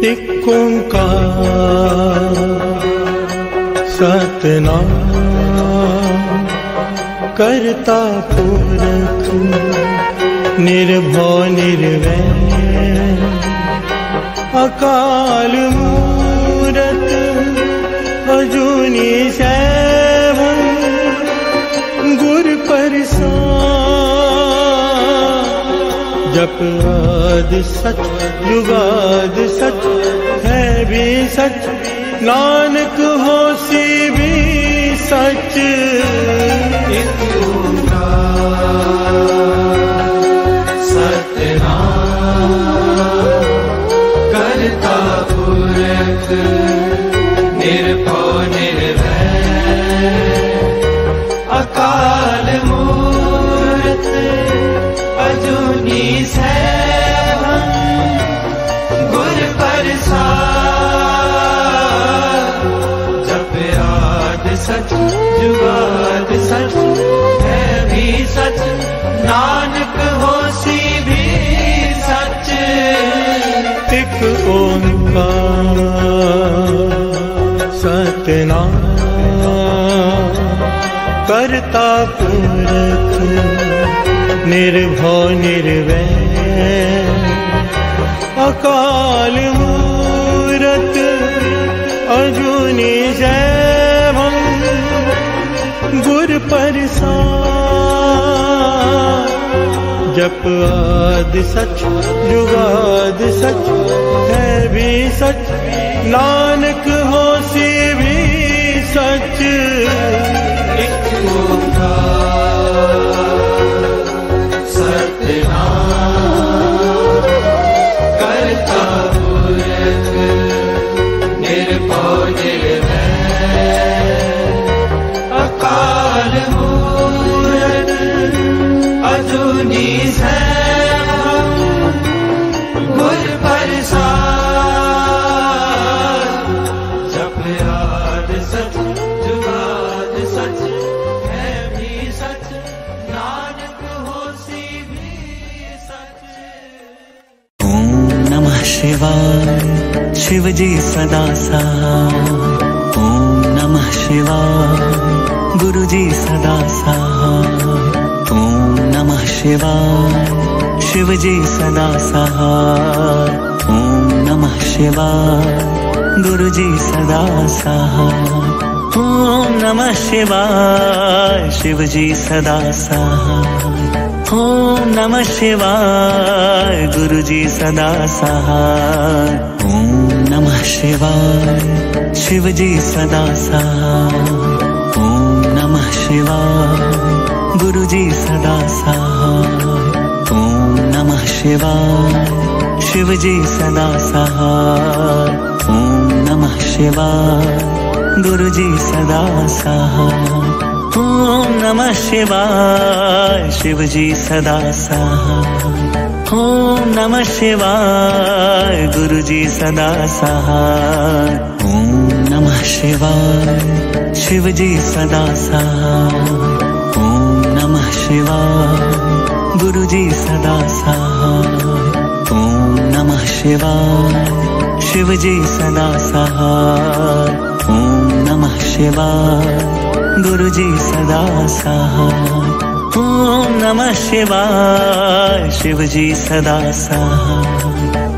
एक ओंकार सतनाम करता पुरख निर्भव निर्वैर अकाल मूरत अजूनी सैभं गुर प्रसाद जप आदि सच जुगाद सच है भी सच नानक होसी भी सच एक ओंकार सतनाम करता पुरख निर्भव निर्वैर अकाल मूरत अजूनी सैभं गुर प्रसाद जप आद सच जुगाद सच है भी सच नानक होसी भी सच एक ओंकार सतनाम करता पुरख निर्भव निर्वैर अकाल मूरत अजूनी सैभं गुर प्रसाद जप आद सच जुगाद सच है भी सच नानक होसी भी सच एक ओंकार सतनाम करता पुरख निर्भव निर्वैर अकाल मूरत अजूनी सैभं गुर प्रसाद जप आद सच जुगाद सच है भी सच नानक होसी भी सच। ओम नमः शिवाय शिव जी सदा सहाय। ओम नमः शिवाय गुरु जी सदा सहाय। ओम नमः शिवाय शिव जी सदा सहाय। ओम नमः शिवाय गुरु जी सदा सहाय। ओम नमः शिवाय शिव जी सदा सहाय। ओम नमः शिवाय गुरु जी सदा सहाय। ओम नमः शिवाय शिव जी सदा सहाय। ओम नमः शिवाय गुरु जी सदा सहाय। ओम नमः शिवाय शिव जी सदा सहाय। ओम नमः शिवाय गुरु जी सदा सहाय। ओम नमः शिवाय शिव जी सदा सहाय। ओम नमः शिवाय गुरु जी सदा सहाय। ओम नमः शिवाय शिव जी सदा सहाय। ओम नमः शिवाय गुरु जी सदा सहाय। ओम नमः शिवाय शिव जी सदा सहाय। ओम नमः शिवाय गुरु जी सदा सहाय। ओम नमः शिवाय शिव जी सदा सहाय।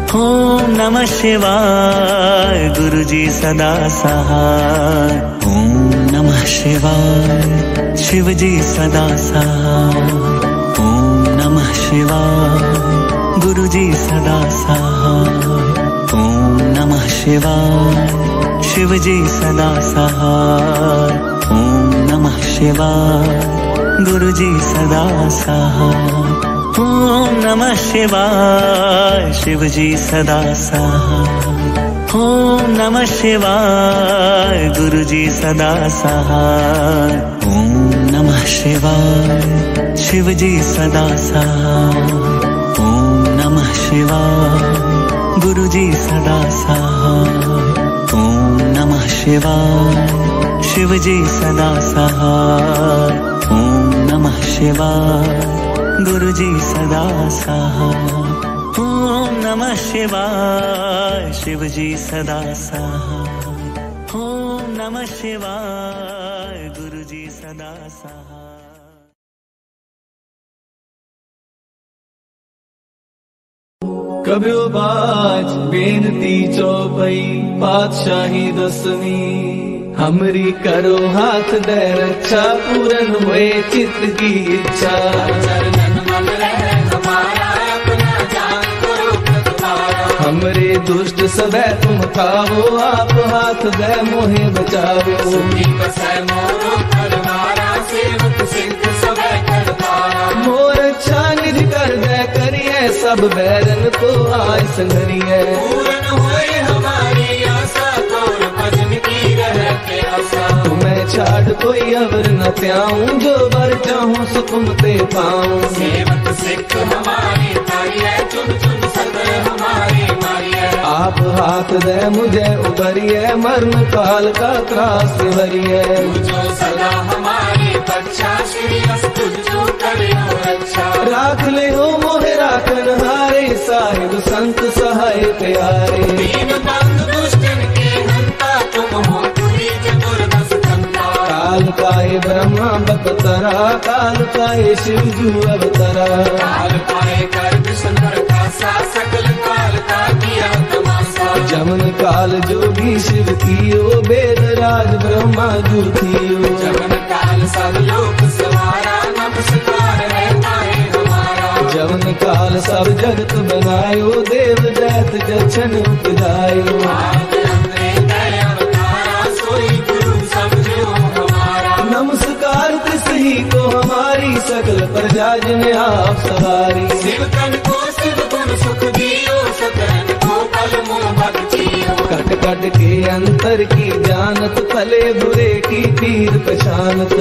ओम नमः शिवाय गुरु जी सदा सहाय। ओम नमः शिवाय शिव जी सदा सहाय। ओम नमः शिवाय गुरु जी सदा सहाय। ओम नमः शिवाय शिव जी सदा सहाय। ओम नमः शिवाय गुरु जी सदा सहाय। ओम नमः शिवाय शिव जी सदा सहाय। ओम नमः शिवाय गुरु जी सदा सहाय। ओम नमः शिवाय शिव जी सदा सहाय। ओम नमः शिवाय गुरु जी सदा सहाय। ओम नमः शिवाय शिव जी सदा सहाय। ओम नमः शिवाय गुरु जी सदा सहाय। ओम नमः शिवाय शिव जी सदा सहाय। ओम नमः शिवाय गुरु जी सदा सहाय। कब्यो बाज बेनती चौपई पातशाही दसवीं, हमरी करो हाथ दे रक्षा पूरन हुए चित्त की इच्छा। चरणन मम रह हमारा अपना जान करो तुम्हारा, हमरे दुष्ट सदै तुम खावो आप हाथ दे मोहे बचावो। सुनी बसै मोरो परवारा सेवक सिद्ध सबै करतारा, मोर अच्छा निधि कर दे करिए सब बैरन को आय संगरिए। पूरन हुए हमारी आशा तोर भजन की रह के आशा, तुम्हें छाड़ कोई अवर न त्याऊं जो बर चाहूं सो तुम ते पाऊं। सेवक सिख हमारी तारिये चुन चुन सदै हमारी मारिये, आप हाथ दे मुझे उबरिए मरण काल का त्रास हरिए। जो सदा हमारी बच्चा श्री अस्तु जो करियो रक्षा, राख ले हो मोहे राखन हारे साहिब संत सहाय प्यारे। दीन बंधु दुष्टन के हंता तुम हो तुरी चतुर्दश कंता, काल काए ब्रह्मा बपतरा काल काए शिव जू अवतरा। काल काए कर विष्णु का सा सकल काल का किया तमाशा, जमन काल जोगी शिव कियो वेद राज ब्रह्मा जू थियो। जमन काल सब लोक सवारा नमस्कार है ताए हमारा, जमन काल सब जगत बनायो देव दैत जछन उपजायो। नमस्कार तिसही को हमारी सकल प्रजा जिन आप सवारी। शिव कन को शिव गुण सुख दियो सकन को कल मोह भक्तियो। कट कट के अंतर की जानत भले बुरे की पीर पहचानत।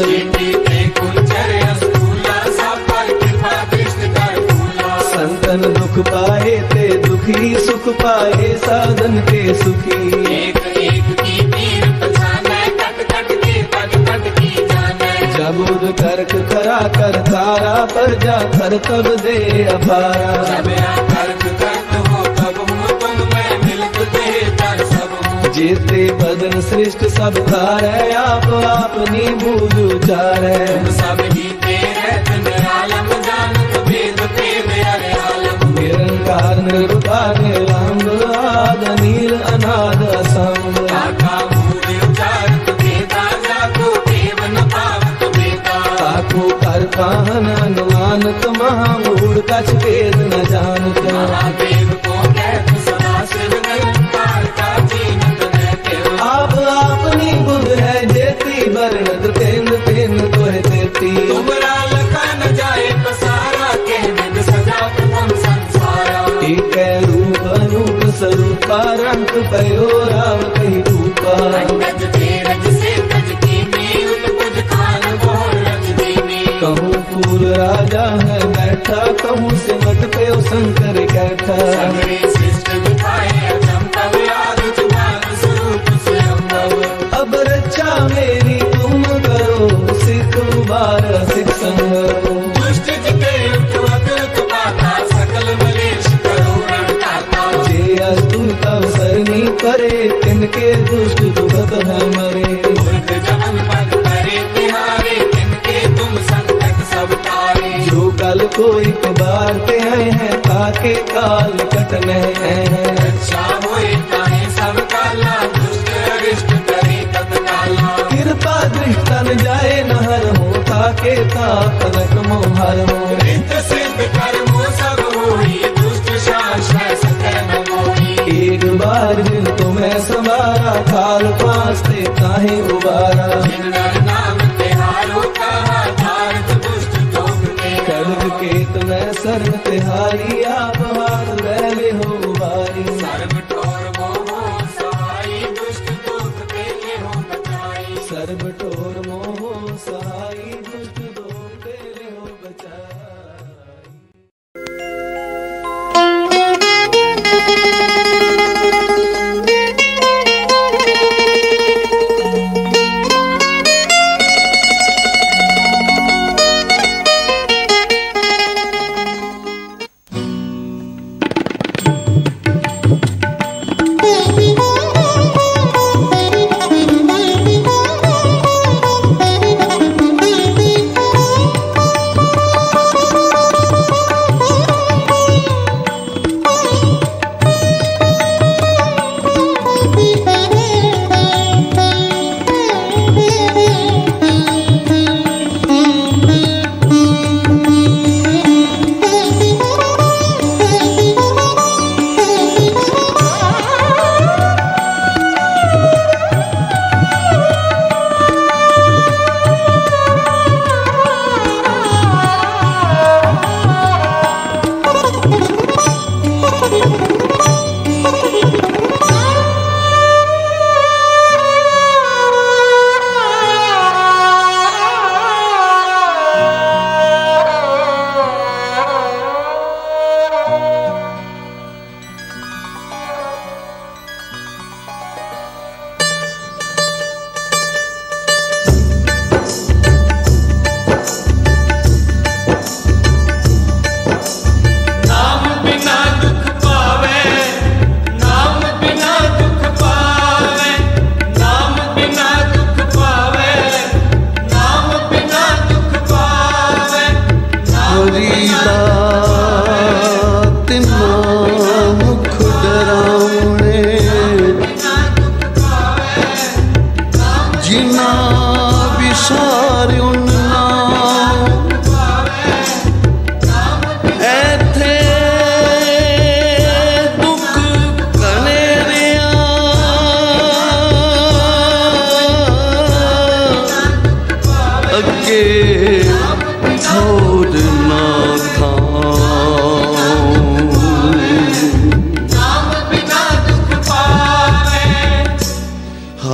संतन दुख पाए ते दुखी सुख पाए साधन के सुखी। एक एक की पीर पहचाने कट कट के पग पग की जाने। जबुद करक खरा कर तारा पर जा कर तब दे अपारा। जब करक करत हो तब हो तुम मैं मिलत दे कर सब हो। जेते बदन श्रेष्ठ सब धारे आप अपनी बूझ उचारे। तुम सब ही तेरे निरालम जानत भेद ते मेरे आलम। निरंकार निर्विकार निरांग आद नील अनाद असंग। आका मूल उचारत वेदा जाको देव न पावत वेदा। ताको कर काहन अनुमानत महामूढ़ कछ वेद न जानत। महादेव को कहत सदा शिव निरंकार का जीनत न। आप अपनी बुध है जेती बरनत तेन तेन तोहे तेती। तुमरा लखा न जाए पसारा कह विद सजा तुम संसारा। एक रूप अनूप स्वरूपा रंग पयो राम कही रूपा। रज तेरज से तज कीनी उतपुज खान बोल रज दीनी। कहूँ फूल राजा है बैठा कहूँ सिमट पे शंकर कैठा। सगरे शिष्ट दिखाए अचंभव आदि जुबान स्वरूप स्वयं। अब रक्षा मेरी तुम करो सिख उबार सिख संगरो। दुष्ट जिते उठवत तुम्हारा सकल मलेश करो रणदाता। जे अस्तुत अवसरनी करे तिनके दुष्ट दुखत है मरे। मूर्ख जमन पद करे तिहारे तिनके तुम संकट सब तारे। जो कल को एक बार ते आए हैं ताके काल कटने हैं। रक्षा होए ताहे सब काला दुष्ट अरिष्ट करे तत्काला। कृपा दृष्टन जाए नहर हो ताके तापनक मोहर हो। रित सिद्ध कर्मो सब होई दुष्ट शासन सकल न मोही। एक बार जिन तुम्हें सवारा काल पास्ते काहे उबारा। जिन नर नाम तिहारो कहा धारत दुष्ट दोग के। कर्म के तुम्हें सर्व तिहारी आप हाथ ले हो उबारी। सर्व ठोर मोहो सहाई दुष्ट दोग के ले हो बचाई। सर्व ठोर मोहो सहाई दुष्ट दोग के ले हो बचाई।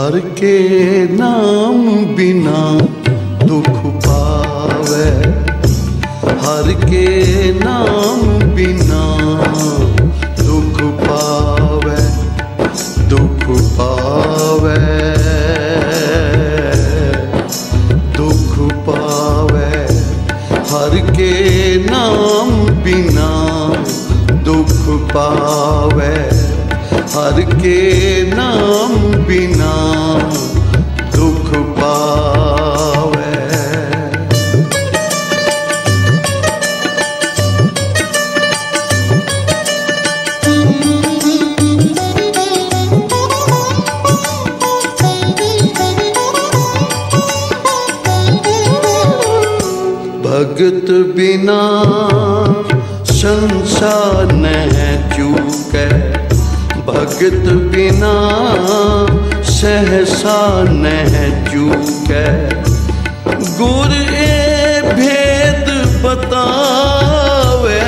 हर के नाम बिना दुख पावे, हर के नाम बिना दुख पावे, दुख पावे, दुख पावे, हर के नाम बिना दुख पावे, हर के नाम बिना दुख पावे। भगत बिना संसार न चूके, भगत बिना सहसा न चूके, गुर ए भेद बतावे,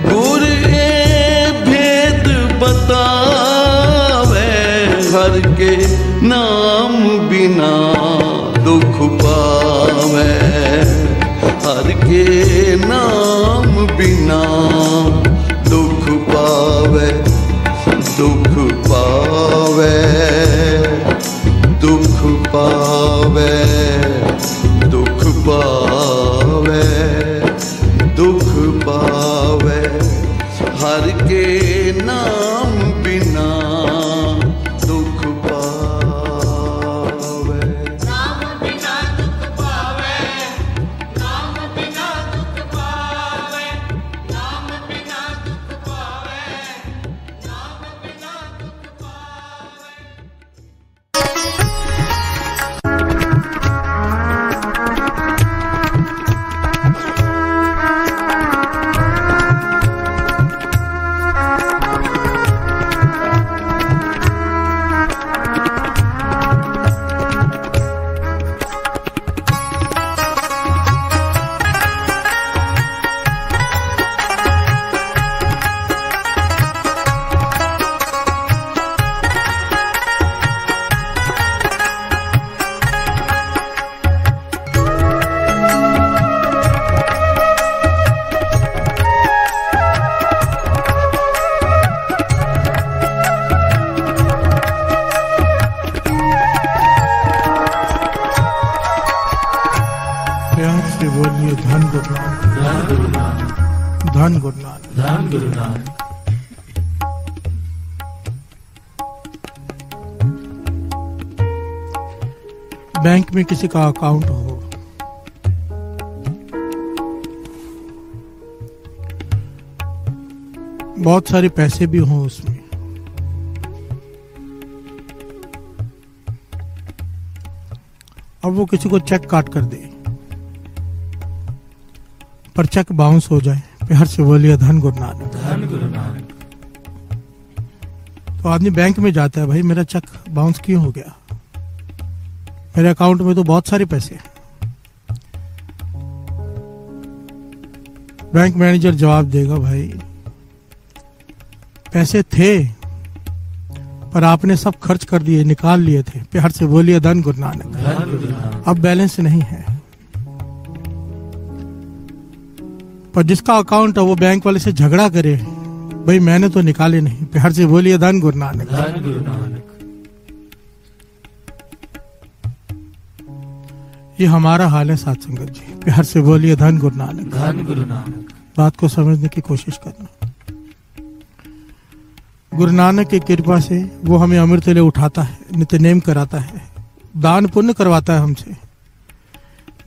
गुर ए भेद बतावे, हर के नाम बिना दुख पावे, हर के नाम बिना दुख पावे, दुख पावे, दुख पावे, दुख पावे, दुख पावे, हर के नाम बिना दुख पावे। नाम बिना दुख पावे, नाम बिना दुख पावे, नाम बिना दुख पावे, नाम बिना दुख पावे। प्यार से बोलिए धन गुरु नानक, धन गुरु नानक, धन गुरु नानक। बैंक में किसी का अकाउंट हो, बहुत सारे पैसे भी हों उसमें, अब वो किसी को चेक काट कर दे, पर चेक बाउंस हो जाए, प्यार से बोलिए धन गुरु नानक, धन गुरु नानक। तो आदमी बैंक में जाता है, भाई मेरा चेक बाउंस क्यों हो गया, मेरे अकाउंट में तो बहुत सारे पैसे हैं। बैंक मैनेजर जवाब देगा, भाई पैसे थे पर आपने सब खर्च कर दिए, निकाल लिए थे, प्यार से बोलिए धन गुरु नानक, धन गुरु नानक। अब बैलेंस नहीं है। पर जिसका अकाउंट है वो बैंक वाले से झगड़ा करे, भाई मैंने तो निकाले नहीं, प्यार से बोलिए धन गुरु नानक, धन गुरु नानक। ये हमारा हाल है साथ संगत जी, प्यार से बोलिए धन गुरु नानक, धन गुरु नानक। बात को समझने की कोशिश करना। गुरु नानक की कृपा से वो हमें अमृत ले उठाता है, नित्य नेम कराता है, दान पुण्य करवाता है हमसे।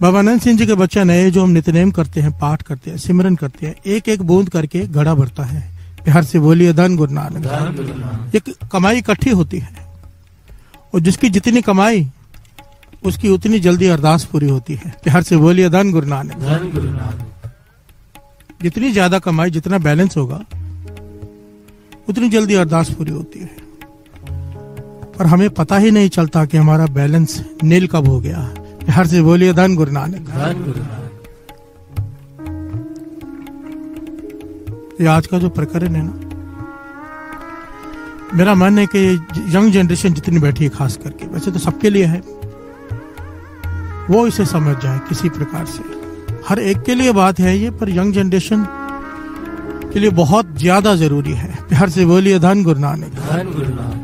बाबा नंद सिंह जी के बच्चे नए जो हम नित्यनेम करते हैं, पाठ करते हैं, सिमरन करते हैं, एक एक बूंद करके घड़ा भरता है, प्यार से बोलिए धन गुरु नानक, धन गुरु नानक। एक कमाई इकट्ठी होती है और जिसकी जितनी कमाई उसकी उतनी जल्दी अरदास पूरी होती है, प्यार से बोलिए धन गुरु नानक, धन गुरु नानक। जितनी ज्यादा कमाई, जितना बैलेंस होगा उतनी जल्दी अरदास पूरी होती है। पर हमें पता ही नहीं चलता कि हमारा बैलेंस नील कब हो गया, प्यार से बोलिए धन गुरु नानक, धन गुरु नानक। ये आज का जो प्रकरण है ना, मेरा मन है कि यंग जनरेशन जितनी बैठी है खास करके, वैसे तो सबके लिए है, वो इसे समझ जाए किसी प्रकार से। हर एक के लिए बात है ये, पर यंग जनरेशन के लिए बहुत ज्यादा जरूरी है। प्यार से बोलिए धन गुरु नानक। धन गुरु नानक।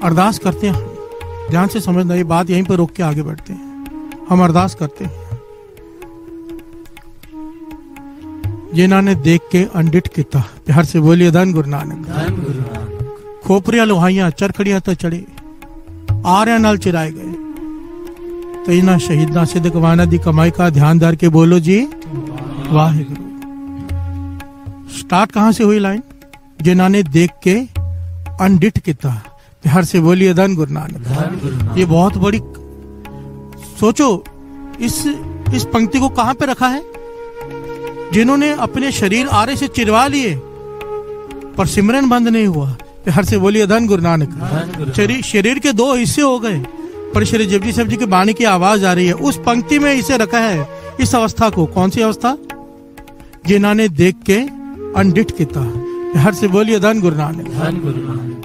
अरदास करते हैं, ध्यान से समझना, ये बात यहीं पर रोक के आगे बढ़ते हैं। हम अरदास करते हैं, जिन्हों ने देख के अंडिट किता। प्यार से बोलिए धन गुरु नानक। धन गुरु नानक। खोपरिया लोहाइया चरखड़िया तो चढ़े, आर्या नाल चिराए गए, तो इन्होंने शहीदा सिद्धकवाना दी कमाई का ध्यानदार के बोलो जी वाहिगुरु। स्टार्ट कहां से हुई लाइन? जिन्हों ने देख के अंडिट किता। प्यार से बोलिए धन गुरु नानक। धन गुरु नानक। ये बहुत बड़ी, सोचो इस पंक्ति को कहां पे रखा है? जिन्होंने अपने शरीर आरे से चिरवा लिए पर सिमरन बंद नहीं हुआ। प्यार से बोलिए धन गुरु नानक। शरीर के दो हिस्से हो गए, पर श्री जपजी साहब जी की वाणी की आवाज आ रही है। उस पंक्ति में इसे रखा है, इस अवस्था को। कौन सी अवस्था? जिन्होंने देख के अंडिट किता। प्यार से बोलिए धन गुरु नानक। धन गुरु नानक।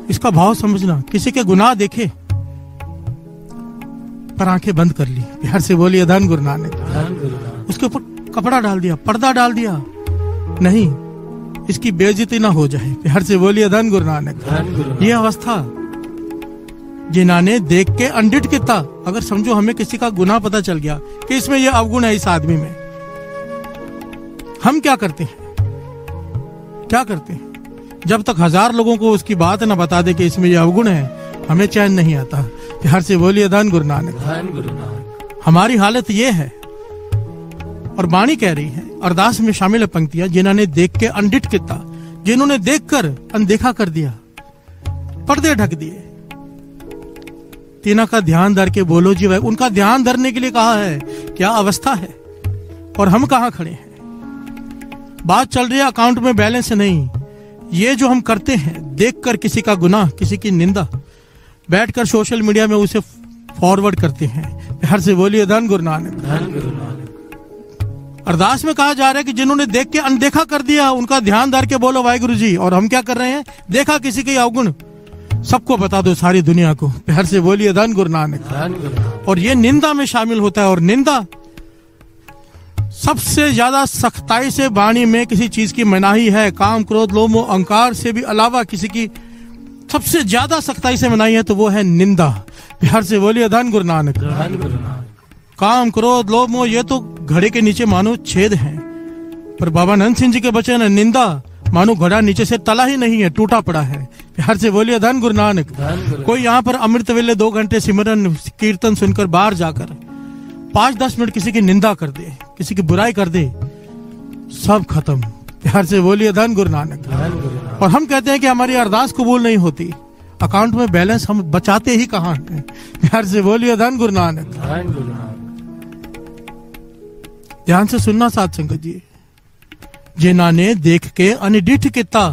इसका भाव समझना, किसी के गुनाह देखे पर आंखें बंद कर ली। प्यार से बोलिए धन गुरु नानक। धन गुरु नानक। उसके ऊपर कपड़ा डाल दिया, पर्दा डाल दिया, नहीं, इसकी बेइज्जती ना हो जाए। प्यार से बोलिए धन गुरु नानक। धन गुरु नानक। ये अवस्था जिन्होंने देख के अंडिट किता। अगर समझो हमें किसी का गुनाह पता चल गया कि इसमें ये अवगुण है इस आदमी में, हम क्या करते हैं? क्या करते हैं? जब तक 1000 लोगों को उसकी बात ना बता दे कि इसमें ये अवगुण है, हमें चैन नहीं आता। प्यार से बोलिए धन गुरु नानक। धन गुरु नानक। हमारी हालत ये है, और वाणी कह रही है, अरदास में शामिल है पंक्तियां, जिन्होंने देख के अंडिट किता। जिन्होंने देखकर अनदेखा कर दिया, पर्दे ढक दिए। तीना का ध्यान धर के बोलो जी भाई। उनका ध्यान धरने के लिए कहा है, क्या अवस्था है और हम कहां खड़े हैं। बात चल रही है अकाउंट में बैलेंस नहीं। ये जो हम करते हैं, देखकर किसी का गुनाह, किसी की निंदा, बैठकर सोशल मीडिया में उसे फॉरवर्ड करते हैं। प्यार से बोलिए धन गुरु नानक। धन गुरु नानक। अरदास में कहा जा रहा है कि जिन्होंने देख के अनदेखा कर दिया, उनका ध्यान धर के बोलो वाहिगुरु जी। और हम क्या कर रहे हैं? देखा किसी के अवगुण, सबको बता दो, सारी दुनिया को। प्यार से बोलिए धन गुरु नानक। धन गुरु नानक। और ये निंदा में शामिल होता है, और निंदा सबसे ज्यादा सख्ताई से वाणी में किसी चीज की मनाही है। काम क्रोध लोभ मोह अहंकार से भी अलावा किसी की सबसे ज्यादा सख्ताई से मनाही है, तो वो है निंदा। प्यार से बोलिए धन गुरु नानक। धन गुरु नानक। काम क्रोध लोभ मोह ये तो घड़े के नीचे मानो छेद हैं, पर बाबा नंद सिंह जी के वचन है, निंदा मानो घड़ा नीचे से तला ही नहीं है, टूटा पड़ा है। प्यार से बोलिए धन गुरु नानक। कोई यहाँ पर अमृत वेले 2 घंटे सिमरन कीर्तन सुनकर बाहर जाकर 5-10 मिनट किसी की निंदा कर दे, किसी की बुराई कर दे, सब खत्म। प्यार से बोलिए धन गुरु नानक। और हम कहते हैं कि हमारी अरदास कबूल नहीं होती, अकाउंट में बैलेंस हम बचाते ही कहां हैं। प्यार से बोलिए धन गुरु नानक। धन गुरु नानक। ध्यान से सुनना साध संगत जी। जिन्होंने देख के अनडिठ किता,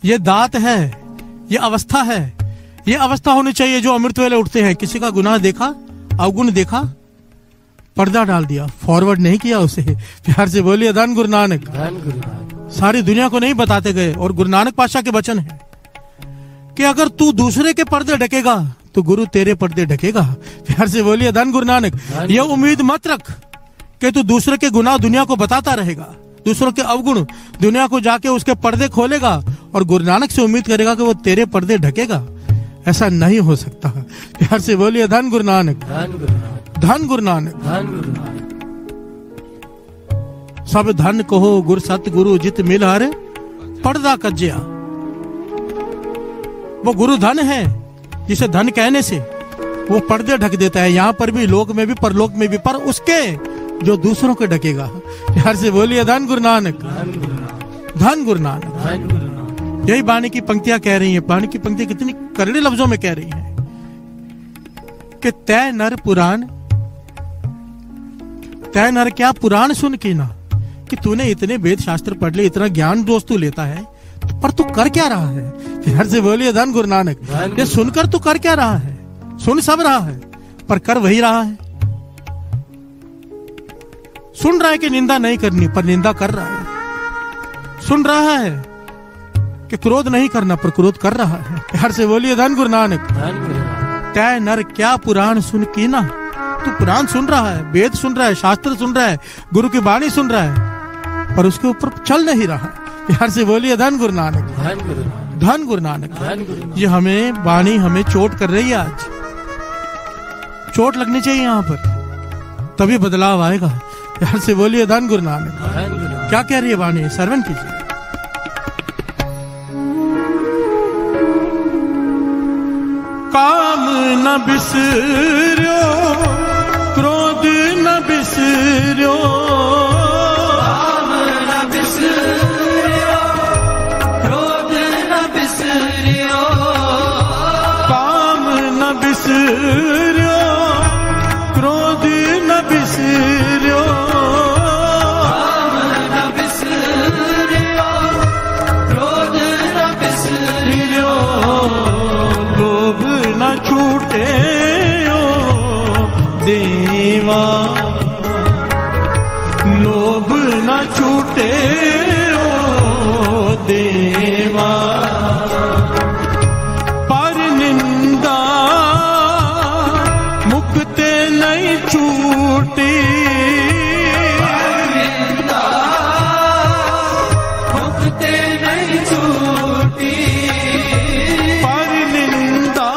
ये दात है, ये अवस्था है। ये अवस्था होनी चाहिए जो अमृत वेले उठते हैं। किसी का गुनाह देखा, अवगुण देखा, पर्दा डाल दिया, फॉरवर्ड नहीं किया उसे। प्यार से बोलिए धन गुरु नानक। धन गुरु नानक। सारी दुनिया को नहीं बताते गए। और गुरु नानक पातशाह के वचन है कि अगर तू दूसरे के पर्दे ढकेगा तो गुरु तेरे पर्दे ढकेगा। प्यार से बोलिए धन गुरु नानक। ये उम्मीद मत रख कि तू दूसरे के गुनाह दुनिया को बताता रहेगा, दूसरों के अवगुण दुनिया को जाके उसके पर्दे खोलेगा और गुरु नानक से उम्मीद करेगा कि वो तेरे पर्दे ढकेगा। ऐसा नहीं हो सकता। प्यार से बोलिए धन गुरु नानक। धन गुरु नानक। धन गुरु नानक। धन गुरु नानक। सब धन कहो गुर सतगुरु जित मिल हर पर्दा कज्जिया। वो गुरु धन है जिसे धन कहने से वो पर्दे ढक देता है, यहां पर भी, लोक में भी, परलोक में भी, पर उसके जो दूसरों के ढकेगा। प्यार से बोलिए धन गुरु नानक। धन गुरु नानक। धन गुरु नानक। धन गुरु नानक। यही वाणी की पंक्तियां कह रही हैं। वाणी की पंक्तियां कितनी करड़े लफ्जों में कह रही हैं कि तय नर पुराण, तय नर क्या पुराण सुन के ना, कि तूने इतने वेद शास्त्र पढ़ लिए, इतना ज्ञान रोज तू लेता है, पर तू कर क्या रहा है। प्यार से बोलिए धन गुरु नानक। ये सुनकर तू कर क्या रहा है? सुन सब रहा है पर कर वही रहा है। सुन रहा है कि निंदा नहीं करनी, पर निंदा कर रहा है। सुन रहा है कि क्रोध नहीं करना, पर क्रोध कर रहा है। प्यार से बोलिए धन गुरु नानक। तय नर क्या पुराण सुन की ना। तू पुराण सुन रहा है, वेद सुन रहा है, शास्त्र सुन रहा है, गुरु की वाणी सुन रहा है, पर उसके ऊपर चल नहीं रहा। प्यार से बोलिए धन गुरु नानक। धन गुरु नानक। ये हमें वाणी हमें चोट कर रही है। आज चोट लगनी चाहिए यहाँ पर, तभी बदलाव आएगा। प्यार से बोलिए धन गुरु नानक। क्या कह रही है वाणी, श्रवण कीजिए। काम न बिसर्यो, क्रोध न बिसर्यो, काम न बिसर्यो, क्रोध न बिसर्यो, काम न बिसर्यो, क्रोध न बिसर्यो, काम न बिसर्यो, क्रोध न बिसर्यो, लोभ न छूटे ओ देवा, लोभ न छूटे ओ देवा, पर निंदा मुक्ते नहीं छूटी, निंदा मुक्ते नहीं छूटी, पर निंदा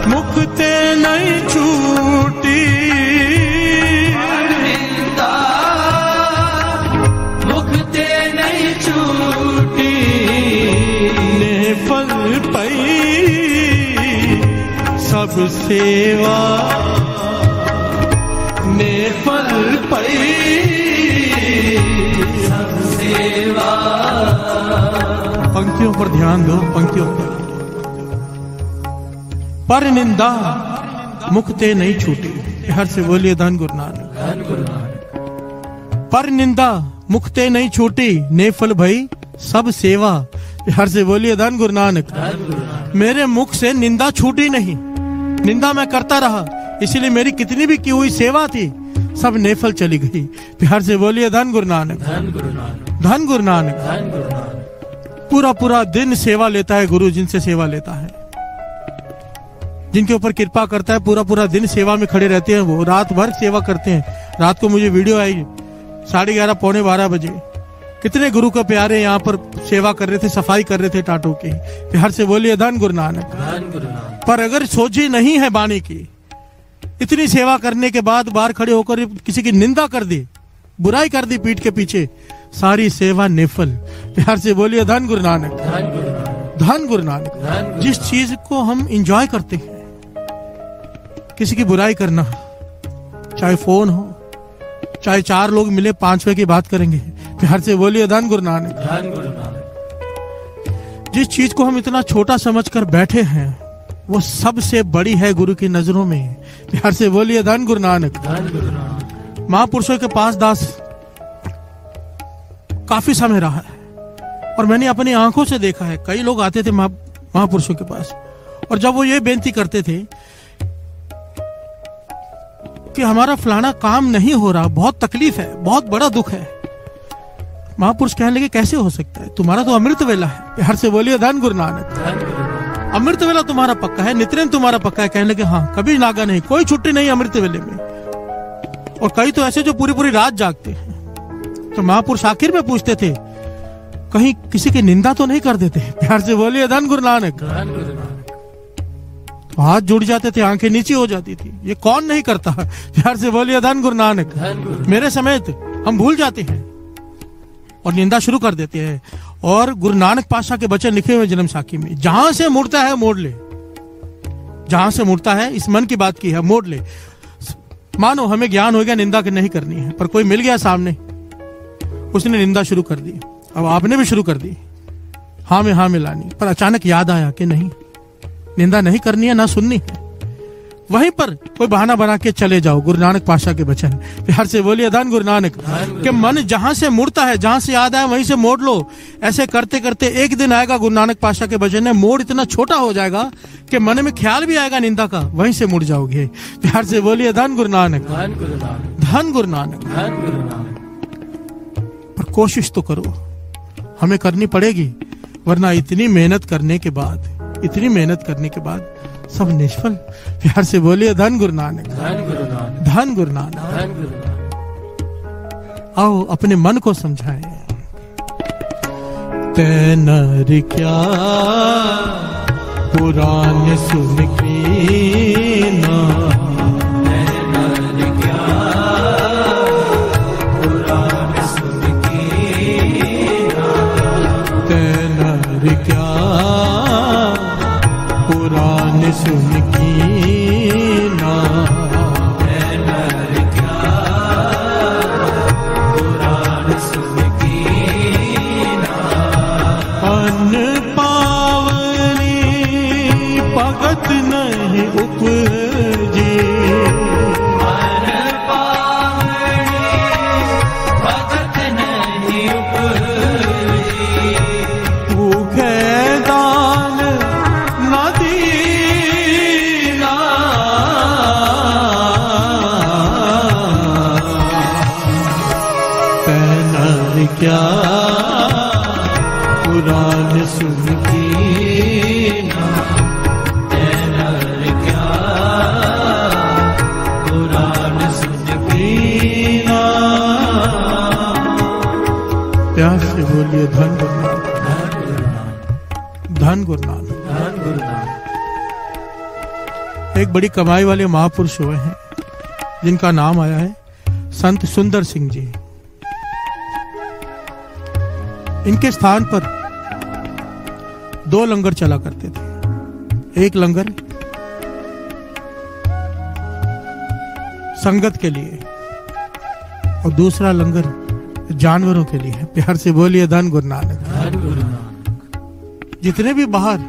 मुक्ते नहीं छूटी, निंदा मुक्ते नहीं छूटी, ने फल पई सब सेवा, ने फल पई सब सेवा। पंक्तियों पर ध्यान दो, पंक्तियों पर। पर निंदा मुक्ते नहीं छूटी। हर से बोलिए धन गुरु नानक। धन गुरु नानक। पर निंदा मुक्ते नहीं छूटी, ने फल भई सब सेवा। हर से बोलिए धन गुरु नानक। धन गुरु नानक। मेरे मुख से निंदा छूटी नहीं, निंदा मैं करता रहा, इसलिए मेरी कितनी भी की हुई सेवा थी सब नेफल चली गई। प्यार से बोलिए धन गुरु नानक। धन गुरु नानक। धन गुरु नानक। धन गुरु नानक। पूरा पूरा दिन सेवा लेता है गुरु, जिनसे सेवा लेता है, जिनके ऊपर कृपा करता है, पूरा पूरा दिन सेवा में खड़े रहते हैं। वो रात भर सेवा करते हैं। रात को मुझे वीडियो आई 11:30 पौने 12 बजे, कितने गुरु के प्यारे यहाँ पर सेवा कर रहे थे, सफाई कर रहे थे टाटों की। प्यार से बोलिए धन गुरु नानक। धन गुरु नानक। पर अगर सोची नहीं है बानी की, इतनी सेवा करने के बाद बाहर खड़े होकर किसी की निंदा कर दी, बुराई कर दी पीठ के पीछे, सारी सेवा निफल। प्यार से बोलिए धन गुरु नानक। धन गुरु नानक। धन गुरु नानक। धन गुरु जिस चीज को हम इंजॉय करते हैं, किसी की बुराई करना, चाहे फोन हो, चाहे 4 लोग मिले 5वें की बात करेंगे। प्यार से बोलिए धन गुरु नानक। धन गुरु नानक। जिस चीज को हम इतना छोटा समझकर बैठे हैं, वो सबसे बड़ी है गुरु की नजरों में। प्यार से बोलिए धन गुरु नानक। धन गुरु नानक। महापुरुषों के पास दास काफी समय रहा है, और मैंने अपनी आंखों से देखा है। कई लोग आते थे महापुरुषों के पास, और जब वो ये बेनती करते थे कि हमारा फलाना काम नहीं हो रहा, बहुत तकलीफ है, बहुत बड़ा दुख है, महापुरुष कहने लगे कैसे हो सकता है, तुम्हारा तो अमृत वेला है। प्यार से बोलिए धन गुरु नानक। धन गुरु नानक। अमृत वेला तुम्हारा पक्का है, नित्यनेम तुम्हारा पक्का है। कहने लगे हाँ, कभी नागा नहीं, कोई छुट्टी नहीं अमृत वेले में। और कई तो ऐसे जो पूरी पूरी रात जागते हैं। तो महापुरुष आखिर में पूछते थे, कहीं किसी की निंदा तो नहीं कर देते? प्यार से बोलिए धन गुरु नानक। धन गुरु नानक। तो हाथ जुड़ जाते थे, आंखें नीचे हो जाती थी, ये कौन नहीं करता? प्यार से बोलिए धन गुरु नानक। धन गुरु। मेरे समेत हम भूल जाते हैं और निंदा शुरू कर देते हैं। और गुरु नानक पातशाह के वचन लिखे हुए जन्म साखी में, जहां से मुड़ता है मोड़ ले, जहां से मुड़ता है, इस मन की बात की है, मोड़ ले। मानो हमें ज्ञान हो गया निंदा नहीं करनी है, पर कोई मिल गया सामने, उसने निंदा शुरू कर दी। अब आपने भी शुरू कर दी, हाँ में हाँ मिलानी, पर अचानक याद आया कि नहीं, निंदा नहीं करनी है, ना सुननी है। वहीं पर कोई बहाना बना के चले जाओ। गुरु नानक पातशाह के वचन, प्यार से बोलिए धन गुरु नानक। कि मन जहां से मुड़ता है, जहां से याद आए वहीं से मोड़ लो। ऐसे करते करते एक दिन आएगा, गुरु नानक पातशाह के वचन है, मोड़ इतना छोटा हो जाएगा कि मन में ख्याल भी आएगा निंदा का, वहीं से मुड़ जाओगे। प्यार से बोलिए धन गुरु नानक, धन गुरु नानक, धन गुरु नानक। धन गुरु नानक। पर कोशिश तो करो, हमें करनी पड़ेगी, वरना इतनी मेहनत करने के बाद, इतनी मेहनत करने के बाद सब निष्फल। प्यार से बोलिए धन गुरु नानक, धन गुरु नानक, धन गुरु नानक। धन गुरु नानक। आओ अपने मन को समझाएं। तै नर क्या पुराण सुन के ना, क्या पुराण सुन की ना, क्या पुराण सुन की ना। अन्न पावनी भगत नहीं उपजे, अन्न पावनी भगत नहीं उपजे, दान न दीना। तैनर क्या पुराण सुन की ना, तैनर क्या पुराण सुन की ना। प्यार से बोलिए धन गुरु नानक, धन गुरु नानक, धन गुरु नानक। एक बड़ी कमाई वाले महापुरुष हुए हैं जिनका नाम आया है संत सुंदर सिंह जी। इनके स्थान पर 2 लंगर चला करते थे। एक लंगर संगत के लिए और दूसरा लंगर जानवरों के लिए। प्यार से बोलिए धन गुरु नानक, धन गुरु नानक। जितने भी बाहर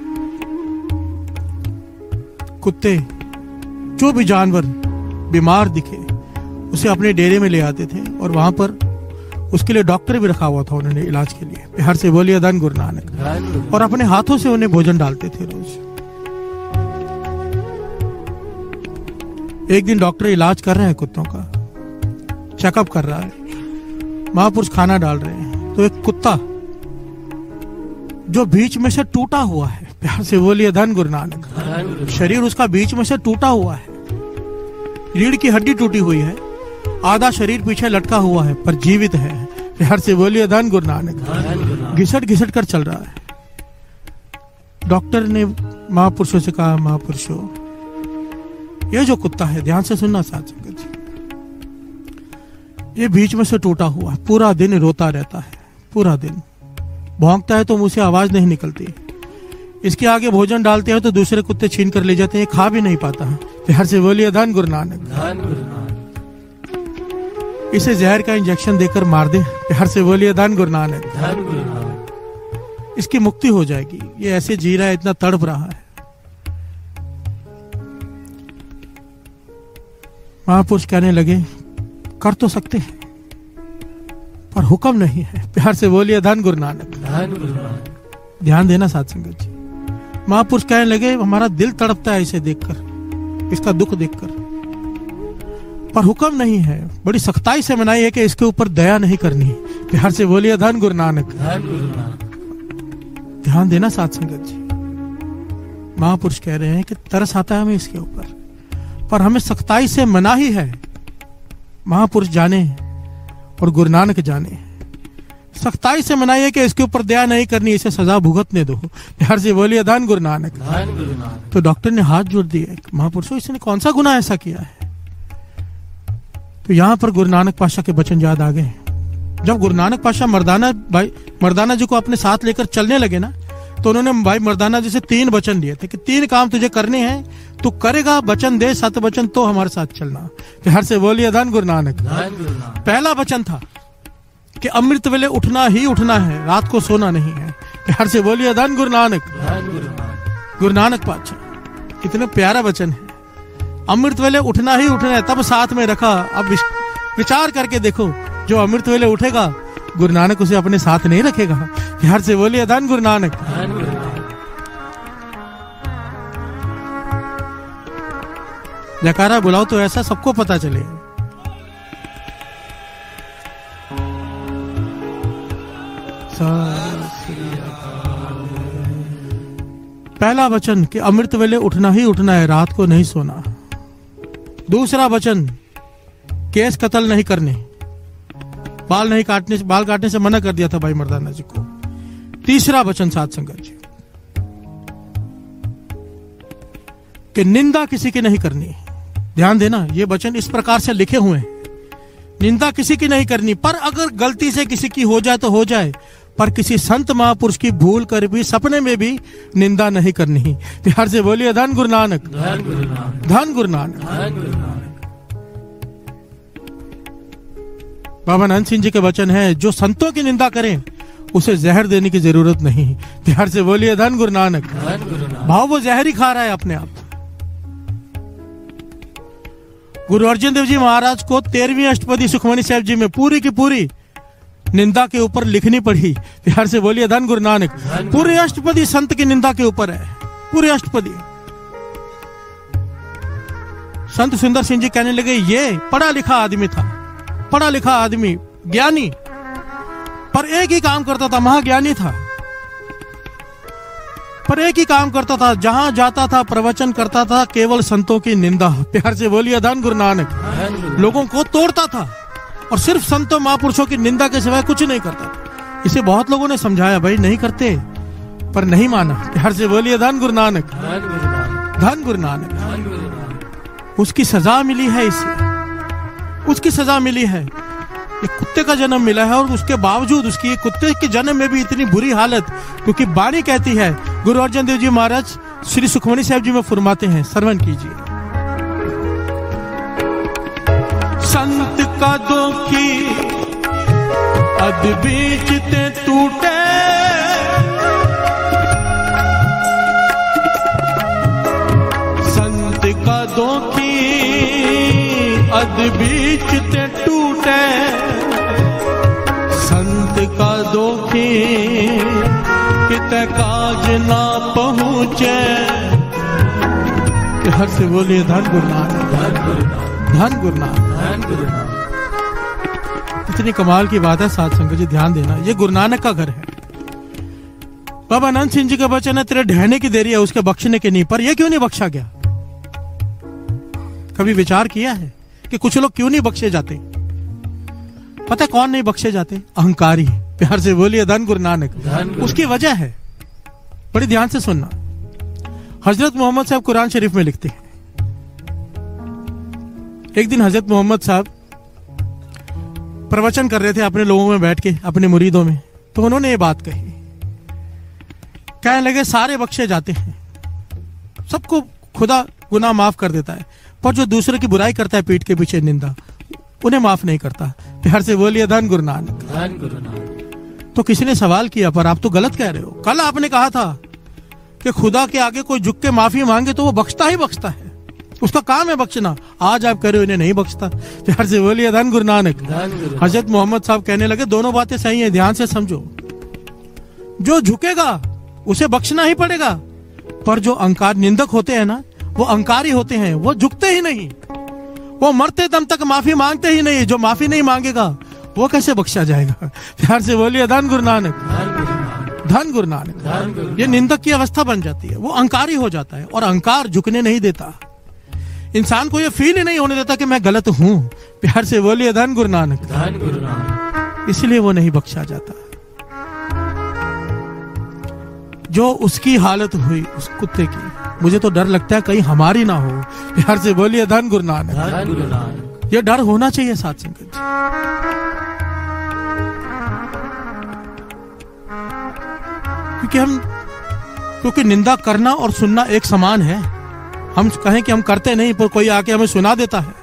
कुत्ते, जो भी जानवर बीमार दिखे उसे अपने डेरे में ले आते थे और वहां पर उसके लिए डॉक्टर भी रखा हुआ था उन्होंने इलाज के लिए। प्यार से बोलिए धन गुरु नानक। और अपने हाथों से उन्हें भोजन डालते थे रोज। एक दिन डॉक्टर इलाज कर रहे हैं कुत्तों का, चेकअप कर रहा है, महापुरुष खाना डाल रहे हैं तो एक कुत्ता जो बीच में से टूटा हुआ है, प्यार से बोलिए धन गुरु नानक। शरीर उसका बीच में से टूटा हुआ है, रीढ़ की हड्डी टूटी हुई है, आधा शरीर पीछे लटका हुआ है पर जीवित है। प्यार से बोलिए धन गुरु नानक। घिसट घिसट कर चल रहा है। डॉक्टर ने महापुरुषों से कहा, महापुरुषों ये जो कुत्ता है, ध्यान से सुनना साथ संगत जी, ये बीच में से टूटा हुआ, पूरा दिन रोता रहता है, पूरा दिन भौंकता है तो मुंह से आवाज नहीं निकलती। इसके आगे भोजन डालते हैं तो दूसरे कुत्ते छीन कर ले जाते हैं, खा भी नहीं पाता है। प्यार से बोलिए धन गुरु नानक। इसे जहर का इंजेक्शन देकर मार दे। प्यार से बोलिए धन गुरु नानक। इसकी मुक्ति हो जाएगी। ये ऐसे जी रहा है, इतना तड़प रहा है। महापुरुष कहने लगे, कर तो सकते हैं पर हुक्म नहीं है। प्यार से बोलिए धन गुरु नानक। ध्यान देना साथ संगत जी। महापुरुष कहने लगे, हमारा दिल तड़पता है इसे देखकर, इसका दुख देखकर, पर हुक्म नहीं है। बड़ी सख्ताई से मनाई है कि इसके ऊपर दया नहीं करनी। प्यार से बोलिए धन गुरु नानक। ध्यान देना साथ संगत जी। महापुरुष कह रहे हैं कि तरस आता है हमें इसके ऊपर, पर हमें सख्ताई से मना ही है। महापुरुष जाने और गुरु नानक जाने, सख्ताई से मनाइए कि इसके ऊपर दया नहीं करनी, इसे सजा भुगतने दो। प्यार से बोलिए धन गुरु नानक। तो डॉक्टर ने हाथ जोड़ दिए, महापुरुषों इसने कौन सा गुनाह ऐसा किया है? तो यहां पर गुरु नानक पातशाह के वचन याद आ गए। जब गुरु नानक पातशाह मर्दाना जी को अपने साथ लेकर चलने लगे ना, तो उन्होंने भाई मर्दाना जी से 3 वचन लिए थे कि 3 काम तुझे करने हैं, तू करेगा, वचन दे 7 वचन तो हमारे साथ चलना। प्यार से बोलिए धन गुरु नानक। पहला वचन था कि अमृत वेले उठना ही उठना है, रात को सोना नहीं है। प्यार से बोलिए धन गुरु नानक। गुरु नानक पातशाह, कितने प्यारा वचन है अमृत वेले उठना ही उठना है, तब साथ में रखा। अब विचार करके देखो, जो अमृत वेले उठेगा गुरु नानक उसे अपने साथ नहीं रखेगा। प्यार से बोलिए धन गुरु नानक। जयकारा बुलाओ तो ऐसा सबको पता चले। पहला वचन कि अमृत वेले उठना ही उठना है, रात को नहीं सोना। दूसरा वचन केस कत्ल नहीं करने, बाल काटने से मना कर दिया था भाई मर्दाना जी को। तीसरा वचन साध संगत जी कि निंदा किसी की नहीं करनी। ध्यान देना, ये वचन इस प्रकार से लिखे हुए हैं, निंदा किसी की नहीं करनी, पर अगर गलती से किसी की हो जाए तो हो जाए, पर किसी संत महापुरुष की भूल कर भी सपने में भी निंदा नहीं करनी। प्यार से बोलिए धन गुरु नानक, धन गुरु नानक, धन गुरु नानक। बाबा नानक सिंह जी के वचन है, जो संतों की निंदा करें उसे जहर देने की जरूरत नहीं। प्यार से बोलिए धन गुरु नानक। भाव वो जहर ही खा रहा है अपने आप। गुरु अर्जन देव जी महाराज को 13वीं अष्टपदी सुखमनी साहिब जी में पूरी की पूरी निंदा के ऊपर लिखनी पड़ी। प्यार से बोलिए धन गुरु नानक। पूरी अष्टपदी संत की निंदा के ऊपर है, पूरी अष्टपदी। संत सुंदर सिंह जी कहने लगे, ये पढ़ा लिखा आदमी था, पढ़ा लिखा आदमी, ज्ञानी, पर एक ही काम करता था, महाज्ञानी था, पर एक ही काम करता था, जहां जाता था प्रवचन करता था केवल संतों की निंदा। प्यार से बोलिए धन गुरु नानक। लोगों को तोड़ता था और सिर्फ संतों महापुरुषों की निंदा के सिवाय कुछ नहीं करता था। इसे बहुत लोगों ने समझाया, भाई नहीं करते, पर नहीं माना। प्यार से बोलिए धन गुरु नानक, धन गुरु नानक। उसकी सजा मिली है, इसे उसकी सजा मिली है। एक कुत्ते का जन्म मिला है और उसके बावजूद उसकी कुत्ते के जन्म में भी इतनी बुरी हालत, क्योंकि वाणी कहती है, गुरु अर्जन देव जी महाराज श्री सुखमनी साहिब जी में फरमाते हैं, श्रवण कीजिए। संत का दोखी अद बीच ते टूटे, संत का दोखी अद बीच ते टूटे, संत का दोखी किते काज ना पहुंचे। हर से बोलिए धन गुरु नानक, धन गुरु नानक, धन गुरु नानक, धन गुरु नानक। इतनी कमाल की बात है साथ संगत जी, ध्यान देना, ये गुरु नानक का घर है। बाबा आनंद सिंह जी का वचन है, तेरे ढहने की देरी है उसके बख्शने के नहीं, पर ये क्यों नहीं बख्शा गया? कभी विचार किया है कि कुछ लोग क्यों नहीं बख्शे जाते? पता कौन नहीं बख्शे जाते? अहंकारी। प्यार से बोलिए धन गुरु नानक। उसकी वजह है, बड़ी ध्यान से सुनना। हजरत मोहम्मद साहब कुरान शरीफ में लिखते हैं, एक दिन हजरत मोहम्मद साहब प्रवचन कर रहे थे अपने लोगों में बैठ के, अपने मुरीदों में, तो उन्होंने ये बात कही, कहने लगे सारे बख्शे जाते हैं, सबको खुदा गुनाह माफ कर देता है, पर जो दूसरे की बुराई करता है पीठ के पीछे निंदा, उन्हें माफ नहीं करता। प्यार से बोलिए धन गुरु नानक, धन गुरु नानक। तो किसी ने सवाल किया, पर आप तो गलत कह रहे हो, कल आपने कहा था कि खुदा के आगे कोई झुक के माफी मांगे तो वो बख्शता ही बख्शता है, उसका काम है बख्शना। आज आप कह रहे हो इन्हें नहीं बख्शता। प्यार से बोलिए धन गुरु नानक। हजरत मोहम्मद साहब कहने लगे दोनों बातें सही है, ध्यान से समझो। जो झुकेगा उसे बख्शना ही पड़ेगा, पर जो अहंकार निंदक होते हैं ना, वो अहंकारी होते हैं, वो झुकते ही नहीं, वो मरते दम तक माफी मांगते ही नहीं। जो माफी नहीं मांगेगा वो कैसे बख्शा जाएगा? प्यार से बोलिए धन गुरु नानक, धन गुरु नानक। ये निंदक की अवस्था बन जाती है, वो अहंकारी हो जाता है, और अहंकार झुकने नहीं देता, इंसान को ये फील ही नहीं होने देता कि मैं गलत हूं। प्यार से बोलिए धन गुरु नानक, धन गुरु नानक। इसलिए वो नहीं बख्शा जाता। जो उसकी हालत हुई उस कुत्ते की, मुझे तो डर लगता है कहीं हमारी ना हो। प्यार से बोलिए धन गुरु नानक, धन गुरु नानक। ये डर होना चाहिए साथ संगत जी। क्योंकि निंदा करना और सुनना एक समान है। हम कहें कि हम करते नहीं, पर कोई आके हमें सुना देता है।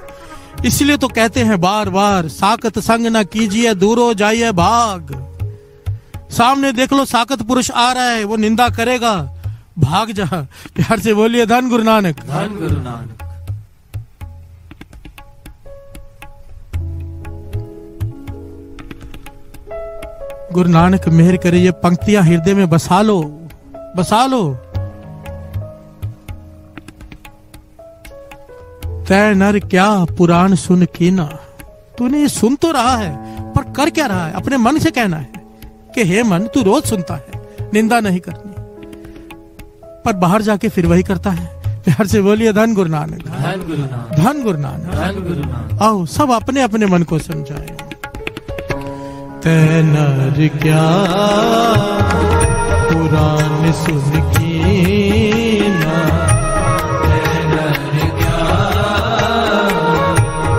इसलिए तो कहते हैं बार बार, साकत संग ना कीजिए दूरो जाइए भाग। सामने देख लो साकत पुरुष आ रहा है, वो निंदा करेगा, भाग जा। प्यार से बोलिए धन गुरु नानक, धन गुरु नानक। गुरु नानक मेहर करे ये पंक्तियां हृदय में बसा लो, बसा लो। तै नर क्या पुराण सुन कीना, तूने ये सुन तो रहा है पर कर क्या रहा है? अपने मन से कहना है कि हे मन तू रोज सुनता है, निंदा नहीं करनी, पर बाहर जाके फिर वही करता है। प्यार से बोलिए धन गुरु नानक, धन गुरु नानक, धन गुरु नानक, धन गुरु नानक। आओ सब अपने अपने मन को समझाएं। तै नर क्या पुराण सुन कीना, तै नर क्या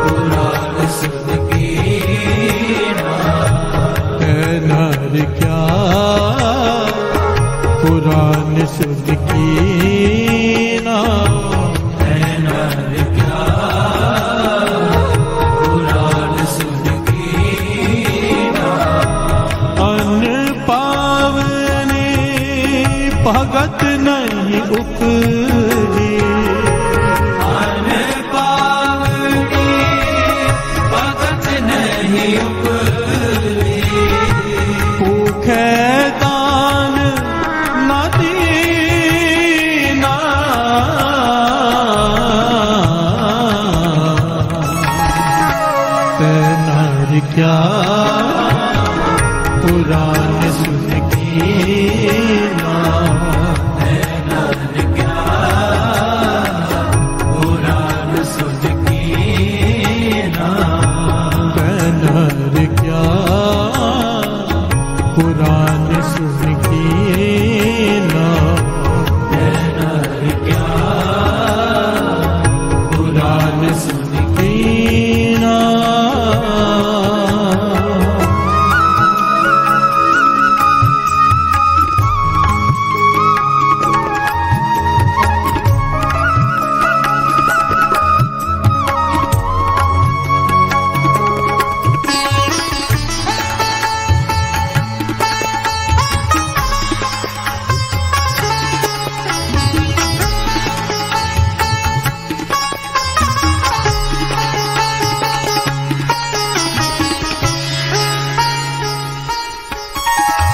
पुराण सुन कीना, तै नर क्या पुराण सुन कीना, तै नर क्या पुराण सुन कीना। अन पावने भगत नहीं उपजी, अन पावनी भगत नहीं उपजी, भूखे दान न दीना, तै नर क्या पुराण सुन कीना, तै नर क्या पुराण सुन कीना, तै नर क्या पुराण सुन कीना, तै नर क्या पुराण सुन कीना।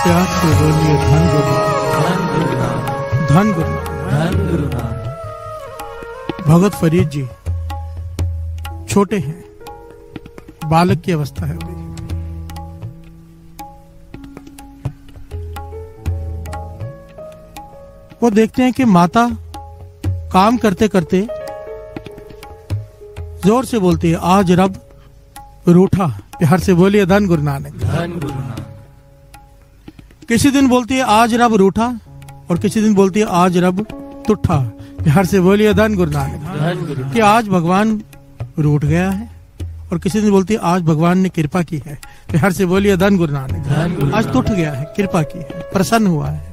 प्यार से बोलिए धन गुरु, धन गुरु नानक, धन गुरु। धन गुरु नानक। भगत फरीद जी छोटे हैं, बालक की अवस्था है अभी। वो देखते हैं कि माता काम करते करते जोर से बोलती है आज रब रूठा। प्यार से बोलिए धन गुरु नानक, धन गुरु नानक। किसी दिन बोलती है आज रब रूठा और किसी दिन बोलती है आज रब तुठा। प्यार से बोलिए धन गुरु नानक, धन गुरु कि आज भगवान रूठ गया है और किसी दिन बोलती है आज भगवान ने कृपा की है। प्यार से बोलिए धन गुरु नानक, धन गुरु आज टूट गया है, कृपा की है, प्रसन्न हुआ है।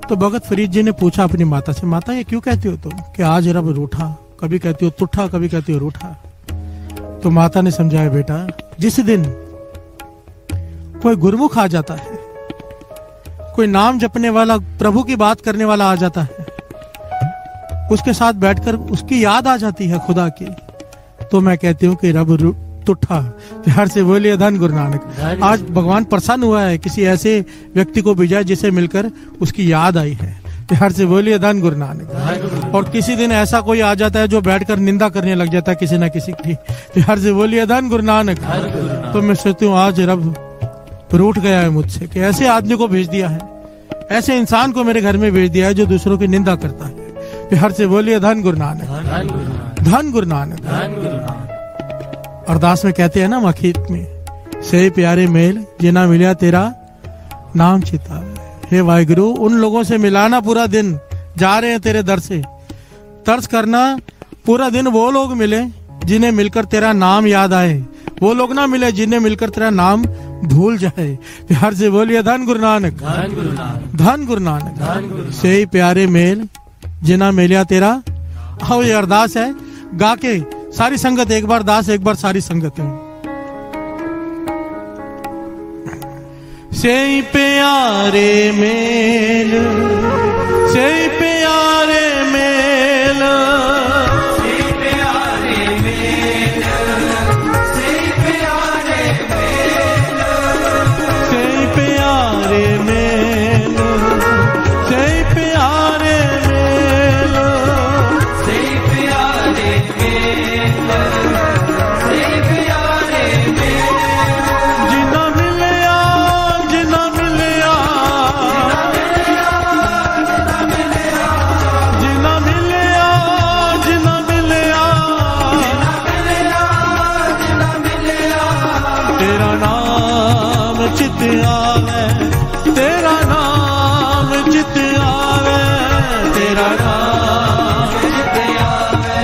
तो भगत फरीद जी ने पूछा अपनी माता से, माता ये क्यों कहती हो तुम कि आज रब रूठा, कभी कहती हो तुठा, कभी कहती हो रूठा। तो माता ने समझाया, बेटा जिस दिन कोई गुरुमुख आ जाता है, कोई नाम जपने वाला, प्रभु की बात करने वाला आ जाता है, उसके साथ बैठकर उसकी याद आ जाती है खुदा की, तो मैं कहती हूँ कि रब तुठा। प्यार से बोलिए धन गुरु नानक। आज भगवान प्रसन्न हुआ है, किसी ऐसे व्यक्ति को भेजा जिसे मिलकर उसकी याद आई है। प्यार से बोलिए धन गुरु नानक। और किसी दिन ऐसा कोई आ जाता है जो बैठकर निंदा करने लग जाता है किसी ना किसी की। प्यार से बोलिए धन गुरु नानक। तो मैं सोचती हूँ आज रब रूठ गया है मुझसे कि ऐसे आदमी को भेज दिया है, ऐसे इंसान को मेरे घर में भेज दिया है जो दूसरों की निंदा करता है। प्यार से बोलिए धन गुरु नानक, धन गुरु नानक। अरदास में कहते हैं ना मखीत में, से प्यारे मेल जिना मिलिया तेरा नाम चिता। हे वाहिगुरु, उन लोगों से मिलाना पूरा दिन, जा रहे हैं तेरे दर से, तर्स करना पूरा दिन वो लोग मिले जिन्हें मिलकर तेरा नाम याद आए, वो लोग ना मिले जिन्हें मिलकर तेरा नाम भूल जाए। प्यार से बोलिए धन गुरु नानक, धन गुरु नानक। से ही प्यारे मेल जिना मिलिया तेरा। हाँ, ये अरदास है, गा के सारी संगत एक बार दास, एक बार सारी संगत है। से ही प्यारे मेल, से ही प्यारे मेल, से प्यारे मेल, से प्यारे मेल, नाम चित आवे, तेरा नाम चित आवे, तेरा नाम चित आवे,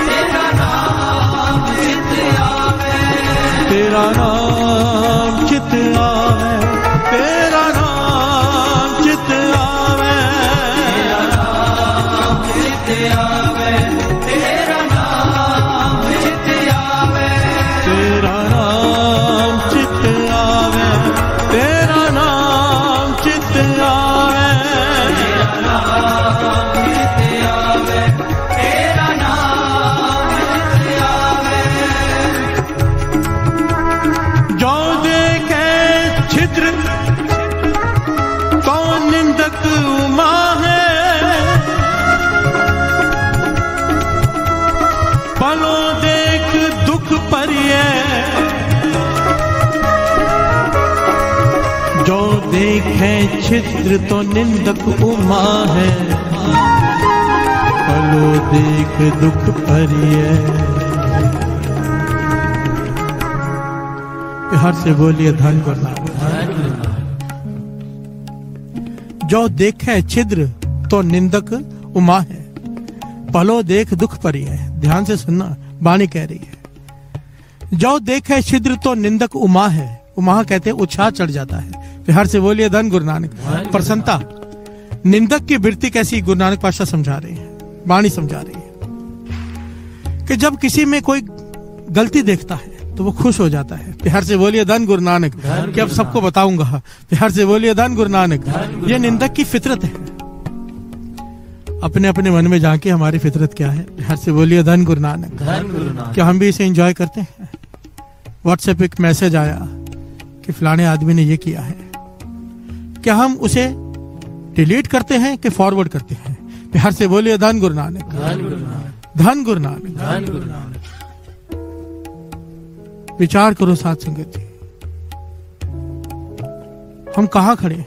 तेरा नाम चित आवे, तेरा नाम चित आवे, तेरा नाम चित आवे, तेरा नाम चित आवे, तेरा नाम चित आवे, तेरा नाम चित आवे, तेरा नाम चित आवे, तेरा नाम चित आवे, तेरा नाम चित आवे। जो देखे छिद्र तो निंदक उमा है, पलों देख दुख परिये, जो देखे छिद्र तो निंदक उमा है, पलों देख दुख परिये। हर से बोलिए धन गुरनाम। जो देखे छिद्र तो निंदक उमा है, पलो देख दुख परी है। ध्यान से सुनना, बाणी कह रही है जो देखे छिद्र तो निंदक उमा है। उमा कहते उत्साह चढ़ जाता है। बिहार से बोलिए धन गुरु नानक। प्रसन्नता, निंदक की वृत्ति कैसी गुरु नानक पातशाह समझा रहे हैं, बाणी समझा रही है कि जब किसी में कोई गलती देखता है तो वो खुश हो जाता है। बिहार से बोलिए धन गुरु नानक। कि अब सबको बताऊंगा। बिहार से बोलिए धन गुरु नानक। ये निंदक की फितरत है। अपने अपने मन में जाके हमारी फितरत क्या है। बिहार से बोलिए धन गुरु नानक। क्या हम भी इसे एंजॉय करते हैं? व्हाट्सएप एक मैसेज आया कि फलाने आदमी ने ये किया है, क्या हम उसे डिलीट करते हैं कि फॉरवर्ड करते हैं? बिहार से बोलिए धन गुरु नानक। धन गुरु नानक। विचार करो साथ संगत जी, हम कहां खड़े हैं?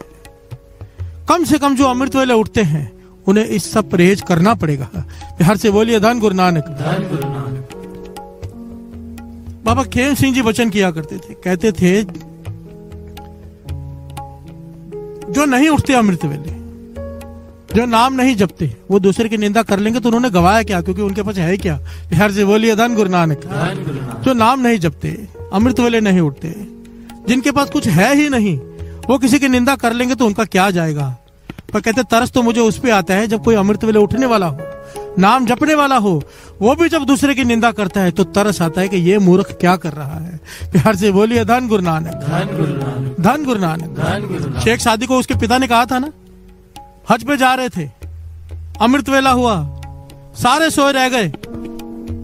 कम से कम जो अमृत वेले उठते हैं उन्हें इस सब परहेज करना पड़ेगा। बिहार से बोलिए धन गुरु नानक। बाबा खेम सिंह जी वचन किया करते थे, कहते थे जो नहीं उठते अमृत वेले, जो नाम नहीं जपते, वो दूसरे की निंदा कर लेंगे तो उन्होंने गवाया क्या? क्योंकि उनके पास है क्या? बिहार से बोलिए धन गुरु नानक। जो नाम नहीं जपते, अमृत वेले नहीं उठते, जिनके पास कुछ है ही नहीं, वो किसी की निंदा कर लेंगे तो उनका क्या जाएगा? पर कहते तरस तो मुझे उस पे आता है जब कोई अमृत वेले उठने वाला हो, नाम जपने वाला हो, वो भी जब दूसरे की निंदा करता है तो तरस आता है कि ये मूर्ख क्या कर रहा है। बिहार से बोलिए धन गुरु नानक। धन गुरु नानक। शेख सादी को उसके पिता ने कहा था ना, हज पे जा रहे थे, अमृत वेला हुआ, सारे सोए रह गए,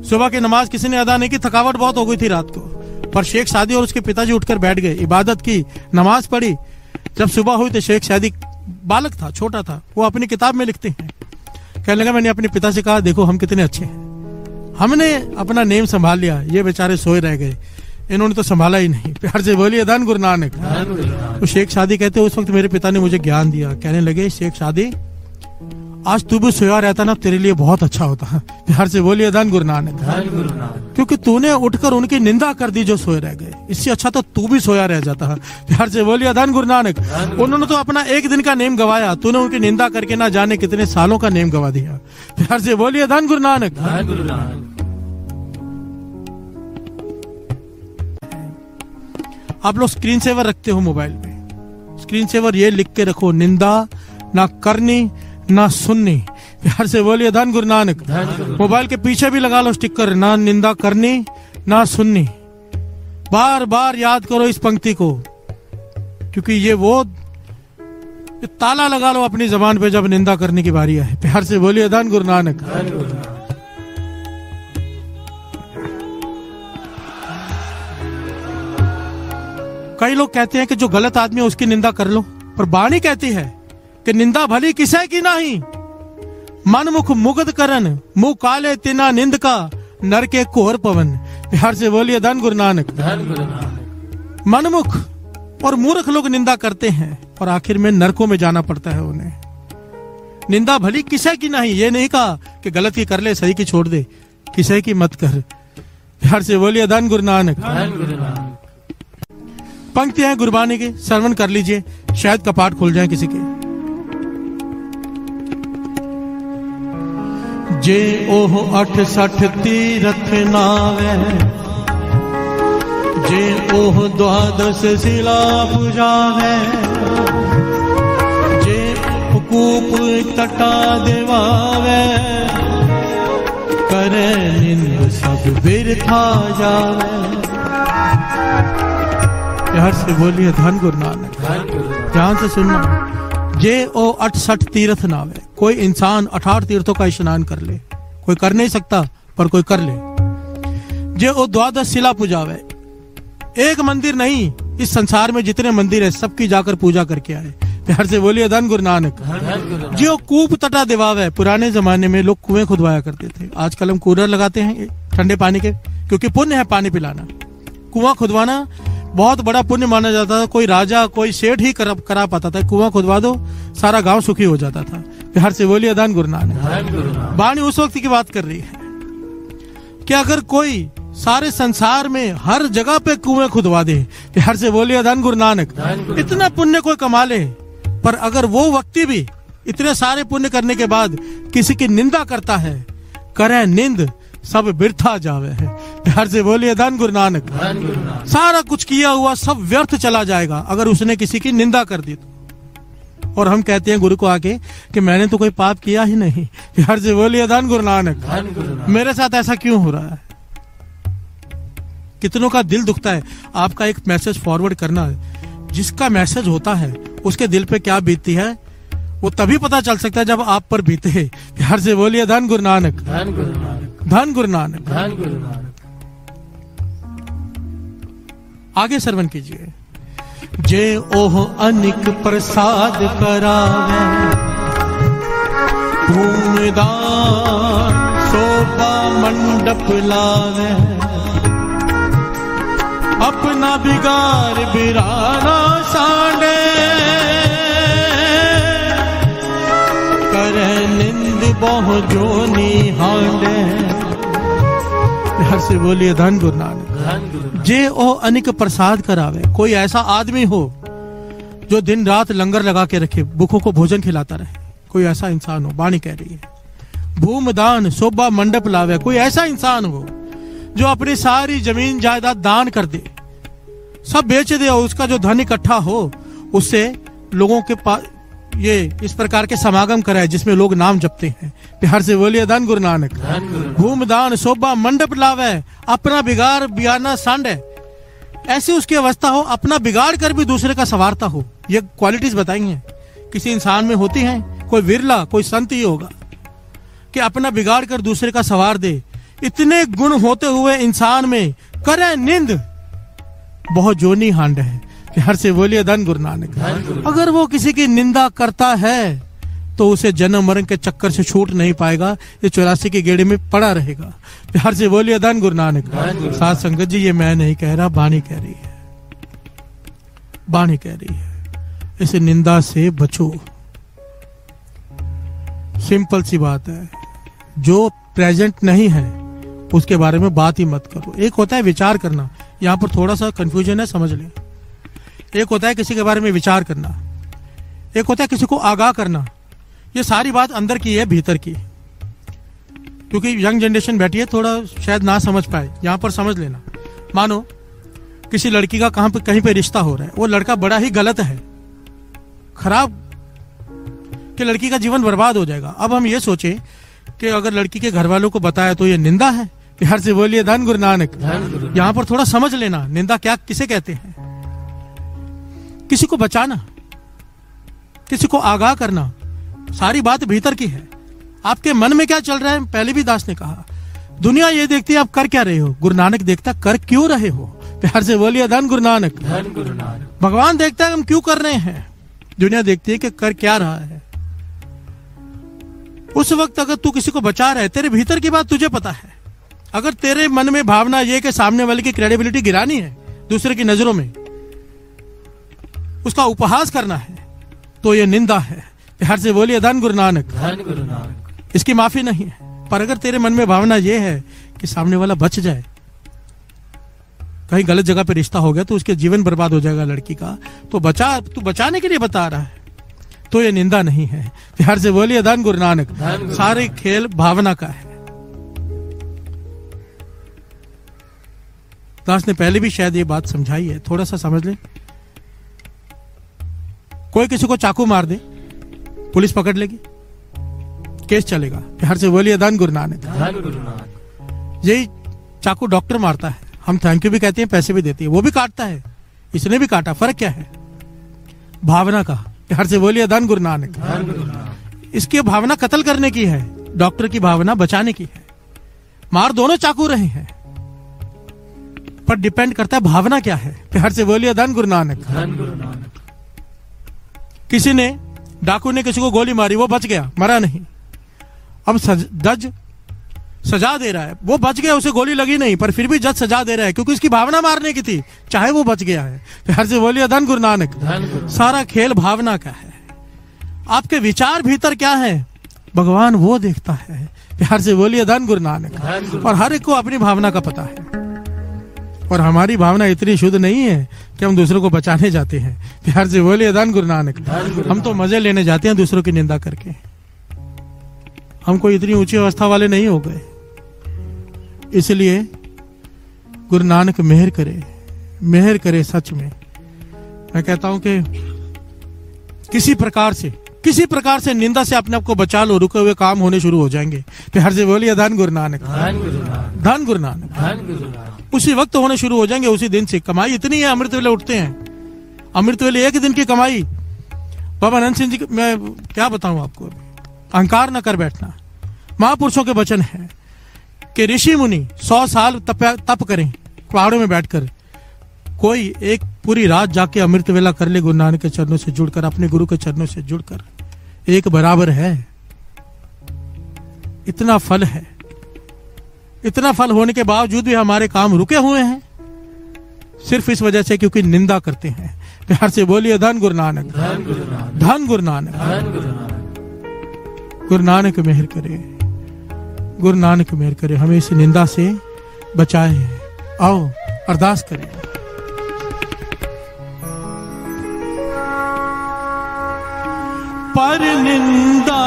सुबह की नमाज किसी ने अदा नहीं की, थकावट बहुत हो गई थी रात को, पर शेख सादी और उसके पिताजी उठकर बैठ गए, इबादत की, नमाज पढ़ी। जब सुबह हुई तो शेख सादी बालक था, छोटा था, वो अपनी किताब में लिखते हैं, कहने लगा मैंने अपने पिता से कहा देखो हम कितने अच्छे हैं, हमने अपना नेम संभाल लिया, ये बेचारे सोए रह गए, इन्होंने तो संभाला ही नहीं। प्यार से बोलिए धन गुरु नानक। तो शेख सादी कहते उस वक्त मेरे पिता ने मुझे ज्ञान दिया, कहने लगे शेख सादी आज तू भी सोया रहता ना, तेरे लिए बहुत अच्छा होता। प्यार से बोलिए धन गुरु नानक। क्योंकि तूने उठकर उनकी निंदा कर दी जो सोए रह गए, इससे अच्छा तो तू भी सोया रह जाता। प्यार से बोलिए धन गुरु नानक। उन्होंने तो अपना एक दिन का नेम गवाया, तूने उनकी निंदा करके ना जाने कितने सालों का नेम गवा दिया। प्यार से बोलिए धन गुरु नानक। आप लोग स्क्रीन सेवर रखते हो मोबाइल पे, स्क्रीन सेवर ये लिख के रखो, निंदा ना करनी ना सुननी। प्यार से बोलिए धन गुरु नानक। मोबाइल के पीछे भी लगा लो स्टिकर, ना निंदा करनी ना सुननी। बार बार याद करो इस पंक्ति को, क्योंकि ये ताला लगा लो अपनी जबान पे जब निंदा करने की बारी आए। प्यार से बोलिए धन गुरु नानक। कई लोग कहते हैं कि जो गलत आदमी है उसकी निंदा कर लो, पर बाणी कहती है कि निंदा भली किसे की नहीं, मन मुख मुग्ध करन, मुंह काले तिना निंद का, नर के कोहर पवन। बिहार से बोलिए धन गुरु नानक। मनमुख और मूर्ख लोग निंदा करते हैं और आखिर में नरकों में जाना पड़ता है उन्हें। निंदा भली किसे की नहीं, ये नहीं कहा कि गलत की कर ले सही की छोड़ दे, किसे की मत कर। बिहार से बोलिए धन गुरु नानक। पंक्ति है गुरबानी की, श्रवण कर लीजिए, शायद कपाट खुल जाए किसी के। जे ओह 68 तीरथ नावे, जे ओह 12 शिला पुजावे, जे कूप तटा देवावे, करे निंद सब बिरथा जावे। प्यार से बोलिए धन गुरु नानक। ध्यान से सुनना। जे ओ 68 तीर्थ नावे, कोई इंसान 68 तीर्थों का स्नान कर ले, कोई कर नहीं सकता पर कोई कर ले। जे ओ 12 शिला पूजावे, एक मंदिर नहीं, इस संसार में जितने मंदिर है सबकी जाकर पूजा करके आए। प्यार से बोलिए धन गुरु नानक। जो कूप तटा दिवावे, पुराने जमाने में लोग कुएं खुदवाया करते थे, आजकल हम कूलर लगाते हैं ठंडे पानी के, क्योंकि पुण्य है पानी पिलाना। कुआं खुदवाना बहुत बड़ा पुण्य माना जाता था, कोई राजा कोई सेठ ही करा पाता था। कुआं खुदवा दो, सारा गांव सुखी हो जाता था। प्यार से बोलिए धन गुरु नानक। वाणी उस वक्त की बात कर रही है कि अगर कोई सारे संसार में हर जगह पे कुएं खुदवा दे, प्यार से बोलिए धन गुरु नानक। इतना पुण्य कोई कमा ले, पर अगर वो व्यक्ति भी इतने सारे पुण्य करने के बाद किसी की निंदा करता है, करे निंद सब बिरथा जावे है। प्यार से बोलिए धन गुरु नानक। सारा कुछ किया हुआ सब व्यर्थ चला जाएगा अगर उसने किसी की निंदा कर दी तो। और हम कहते हैं गुरु को आके कि मैंने तो कोई पाप किया ही नहीं। प्यार से बोलिए धन गुरु नानक। मेरे साथ ऐसा क्यों हो रहा है? कितनों का दिल दुखता है। आपका एक मैसेज फॉरवर्ड करना है, जिसका मैसेज होता है उसके दिल पे क्या बीतती है वो तभी पता चल सकता है जब आप पर बीते। प्यार से बोलिए धन गुरु नानक। धन गुरु नानक। धन गुरु नानक। धन गुरु नानक। आगे श्रवण कीजिए। जे ओह अनिक प्रसाद करावे, भूमिदान शोभा मंडप लावे, अपना बिगार बिराना सांडे, करे निंद बहु जोनी हांडे। प्यार से बोलिए धन गुरु नानक। जे ओ अनिक प्रसाद करावे, कोई ऐसा आदमी हो जो दिन रात लंगर लगा के रखे, भूखों को भोजन खिलाता रहे, कोई ऐसा इंसान हो। वाणी कह रही है। भूमदान शोभा मंडप लावे, कोई ऐसा इंसान हो जो अपनी सारी जमीन जायदाद दान कर दे, सब बेच दे, और उसका जो धन इकट्ठा हो उससे लोगों के पास ये इस प्रकार के समागम कराए जिसमें लोग नाम जपते हैं। प्यार से बोलिए धन गुरु नानक। भूमदान शोभा मंडप लावे, अपना बिगाड़ बियाना सांडे, ऐसी उसकी अवस्था हो अपना बिगाड़ कर भी दूसरे का संवारता हो। ये क्वालिटीज बताई हैं किसी इंसान में होती हैं, कोई विरला कोई संत ही होगा कि अपना बिगाड़ कर दूसरे का संवार दे। इतने गुण होते हुए इंसान में करे निंद बहुत जोनी हांड है। प्यार से बोलिए धन गुरु नानक। अगर वो किसी की निंदा करता है तो उसे जन्म मरण के चक्कर से छूट नहीं पाएगा, ये 84 की गेड़े में पड़ा रहेगा। प्यार से बोलिए धन गुरु नानक। साथ संगत जी, ये मैं नहीं कह रहा, वाणी कह रही है। वाणी कह रही है इस निंदा से बचो। सिंपल सी बात है, जो प्रेजेंट नहीं है उसके बारे में बात ही मत करो। एक होता है विचार करना, यहाँ पर थोड़ा सा कंफ्यूजन है, समझ लें। एक होता है किसी के बारे में विचार करना, एक होता है किसी को आगाह करना। ये सारी बात अंदर की है, भीतर की। क्योंकि यंग जनरेशन बैठी है, थोड़ा शायद ना समझ पाए, यहाँ पर समझ लेना। मानो किसी लड़की का कहीं पे रिश्ता हो रहा है, वो लड़का बड़ा ही गलत है, खराब, कि लड़की का जीवन बर्बाद हो जाएगा। अब हम ये सोचे कि अगर लड़की के घर वालों को बताया तो ये निंदा है। प्यार से बोलिए धन गुरु नानक। यहाँ पर थोड़ा समझ लेना, निंदा क्या किसे कहते हैं। किसी को बचाना, किसी को आगाह करना, सारी बात भीतर की है। आपके मन में क्या चल रहा है, पहले भी दास ने कहा। दुनिया ये देखती है आप कर क्या रहे हो, गुरु नानक देखता कर क्यों रहे हो। प्यार से बोलिए धन गुरु नानक। धन गुरु नानक। भगवान देखता है हम क्यों कर रहे हैं, दुनिया देखती है कि कर क्या रहा है। उस वक्त अगर तू किसी को बचा रहा है, तेरे भीतर की बात तुझे पता है। अगर तेरे मन में भावना ये कि सामने वाले की क्रेडिबिलिटी गिरानी है दूसरे की नजरों में, उसका उपहास करना है, तो ये निंदा है। प्यार से बोलिए धन गुरु नानक। धन गुरु नानक। इसकी माफी नहीं है। पर अगर तेरे मन में भावना ये है कि सामने वाला बच जाए, कहीं गलत जगह पे रिश्ता हो गया तो उसके जीवन बर्बाद हो जाएगा लड़की का, तो तू बचाने के लिए बता रहा है, तो ये निंदा नहीं है। प्यार से बोलिए धन गुरु नानक। सारे खेल भावना का है। दास ने पहले भी शायद ये बात समझाई है, थोड़ा सा समझ ले। कोई किसी को चाकू मार दे, पुलिस पकड़ लेगी, केस चलेगा। प्यार से बोलिए धन गुरु नानक। यही चाकू डॉक्टर मारता है, हम थैंक यू भी कहते हैं, पैसे भी देते हैं, वो भी काटता है, इसने भी काटा, फर्क क्या है? भावना का। प्यार से बोलिए धन गुरु नानक। इसकी भावना कत्ल करने की है, डॉक्टर की भावना बचाने की है। मार दोनों चाकू रहे हैं, पर डिपेंड करता है भावना क्या है। प्यार से बोलिए धन गुरु नानक। किसी ने, डाकू ने किसी को गोली मारी, वो बच गया, मरा नहीं। अब जज सजा दे रहा है, वो बच गया, उसे गोली लगी नहीं, पर फिर भी जज सजा दे रहा है क्योंकि उसकी भावना मारने की थी, चाहे वो बच गया है। प्यार से बोलिए धन गुरु नानक। सारा खेल भावना का है। आपके विचार भीतर क्या है, भगवान वो देखता है। प्यार से बोलिए धन गुरु नानक। और हर एक को अपनी भावना का पता है, और हमारी भावना इतनी शुद्ध नहीं है कि हम दूसरों को बचाने जाते हैं। प्यार से बोलिए धन गुरु नानक। हम तो मजे लेने जाते हैं दूसरों की निंदा करके। हम कोई इतनी ऊंची अवस्था वाले नहीं हो गए। इसलिए गुरु नानक मेहर करे सच में। मैं कहता हूं कि किसी प्रकार से निंदा से अपने आप को बचा लो, रुके हुए काम होने शुरू हो जाएंगे। प्यार से बोलिए धन गुरु नानक। धन गुरु नानक। उसी वक्त होने शुरू हो जाएंगे, उसी दिन से। कमाई इतनी है, अमृत वेले उठते हैं, अमृत वेले एक दिन की कमाई। बाबा आनंद सिंह जी, मैं क्या बताऊं आपको, अहंकार न कर बैठना। महापुरुषों के वचन है कि ऋषि मुनि 100 साल तप करें पहाड़ों में बैठकर, कोई एक पूरी रात जाके अमृत वेला कर ले गुरु नानक के चरणों से जुड़कर, अपने गुरु के चरणों से जुड़कर, एक बराबर है। इतना फल है। इतना फल होने के बावजूद भी हमारे काम रुके हुए हैं, सिर्फ इस वजह से क्योंकि निंदा करते हैं। प्यार से बोलिए धन गुरु नानक। धन गुरु नानक। गुरु नानक मेहर करे, गुरु नानक मेहर करे, हमें इस निंदा से बचाए। आओ अरदास करें। पर निंदा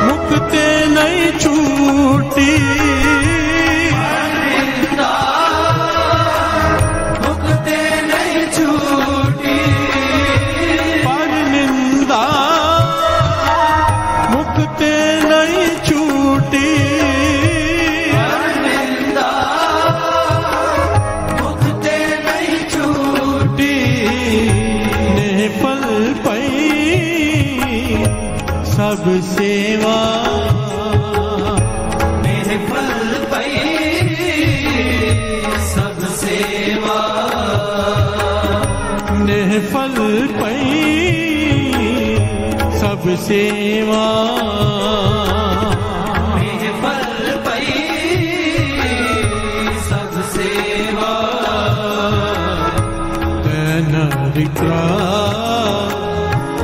मुक्ते नहीं छूटी, मुक्ते नहीं छूटी, पर निंदा मुक्ते नहीं छूटी, निंदा मुक्ते नहीं छूटी, निफल पई सब सेवा, निफल पई सब सेवा, निफल पई सब सेवा, निफल पई सब सेवा, नरिका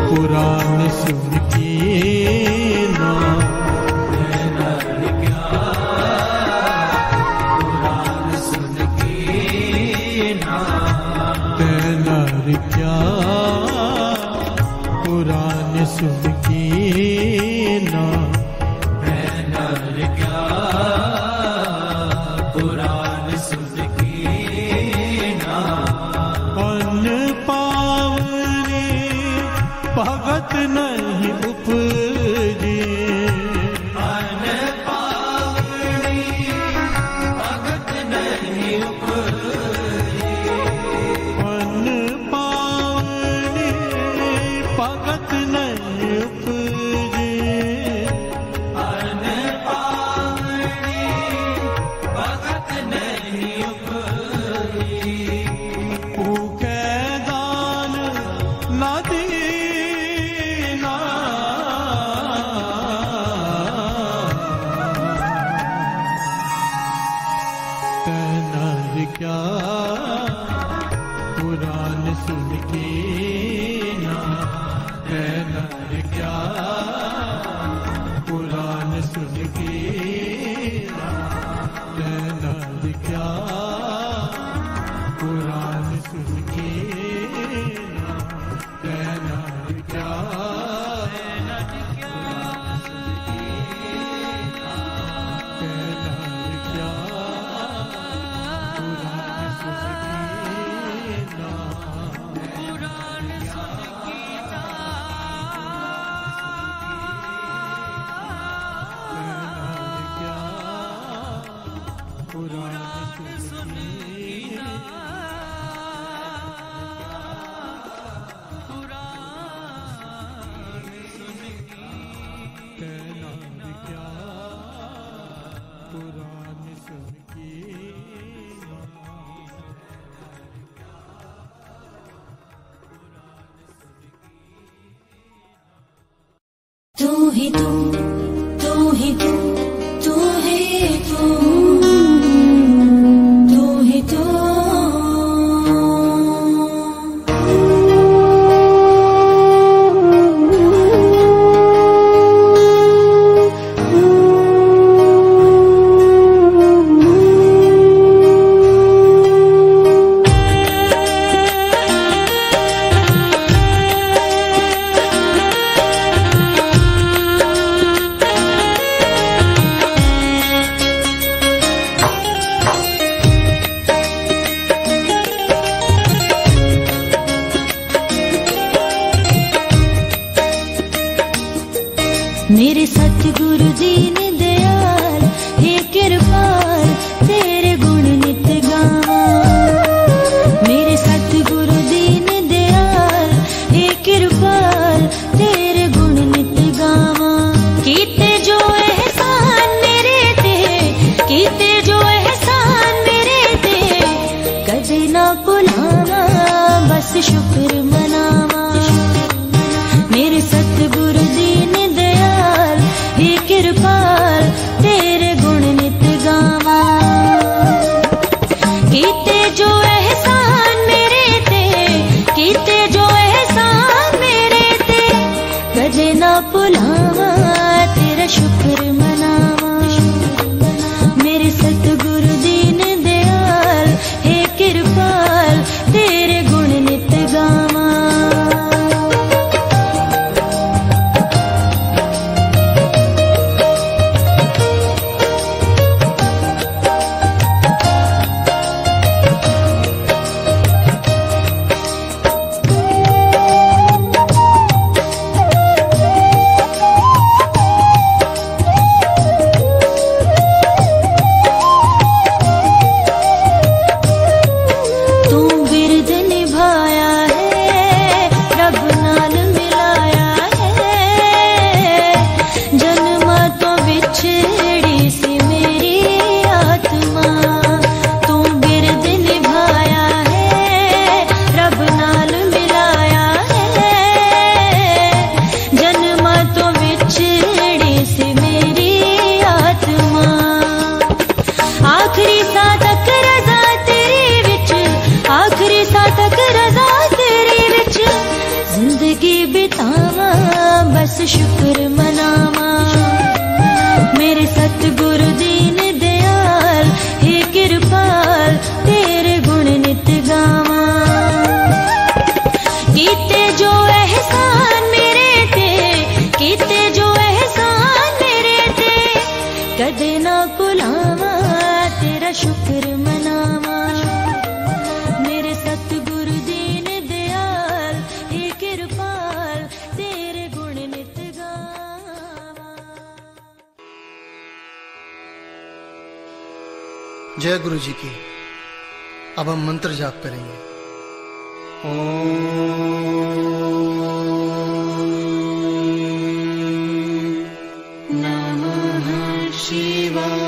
पुराण सुन के ना, पुराण सुन के ना, नरिका पुराण सुन के ना, पुराण सुन के ना, अन पावनी भगत नहीं उपजे, अन पावनी भगत नहीं उपजे, अन पावनी भगत नहीं उपजे, अन पावनी भगत नहीं उपजे, भूखे दान न दीना, तेनर क्या पुराण सुन के ना, तेनर क्या पुराण सुन के ना, तेनर क्या ही तू ही तू तू ही तू तू ही तू मेरे सतगुरु दीन दयाल हे कृपाल तेरे गुण नित गावा। मेरे सतगुरु दीन दयाल हे कृपाल तेरे गुण नित गावा। कीते जो एहसान मेरे ते कीते जो एहसान मेरे ते कदे ना भुलावा बस शुक्र मनावा। मेरे सतगुरु दीन हे कृपाल तेरे गुण नित गावा। कीते जो एहसान मेरे ते कीते जो एहसान मेरे ते कदे ना भुलावा तेरा शुक्र मनावा। मेरे सतगुरु दीन दयाल हे कृपाल तेरे गुण नित गावा। शुक्र मनावा। मेरे सतगुरु दीन दयाल हे कृपाल तेरे गुण नित गावा। कीते जो एहसान मेरे ते कीते जो एहसान मेरे ते कदे ना भुलावा तेरा शुक्र मनावा। मेरे सतगुरु दीन दयाल हे कृपाल तेरे गुण नित गावा। जय गुरु जी की। अब हम मंत्र जाप करेंगे। नमः शिवाय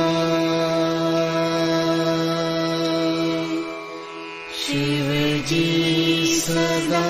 शिव जी सदा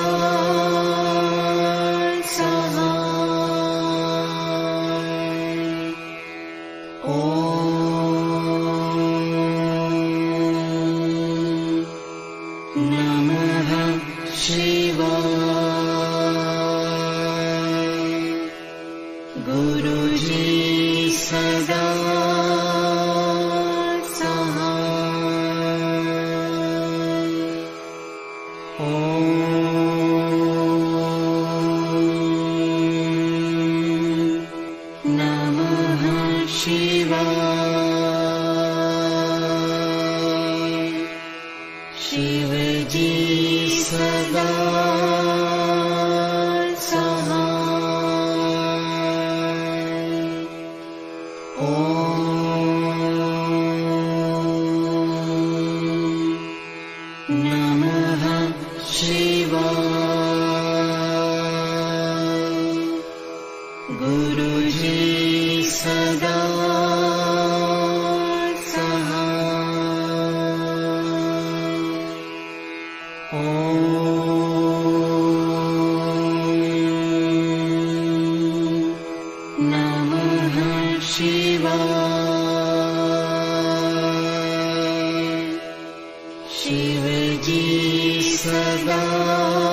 सदा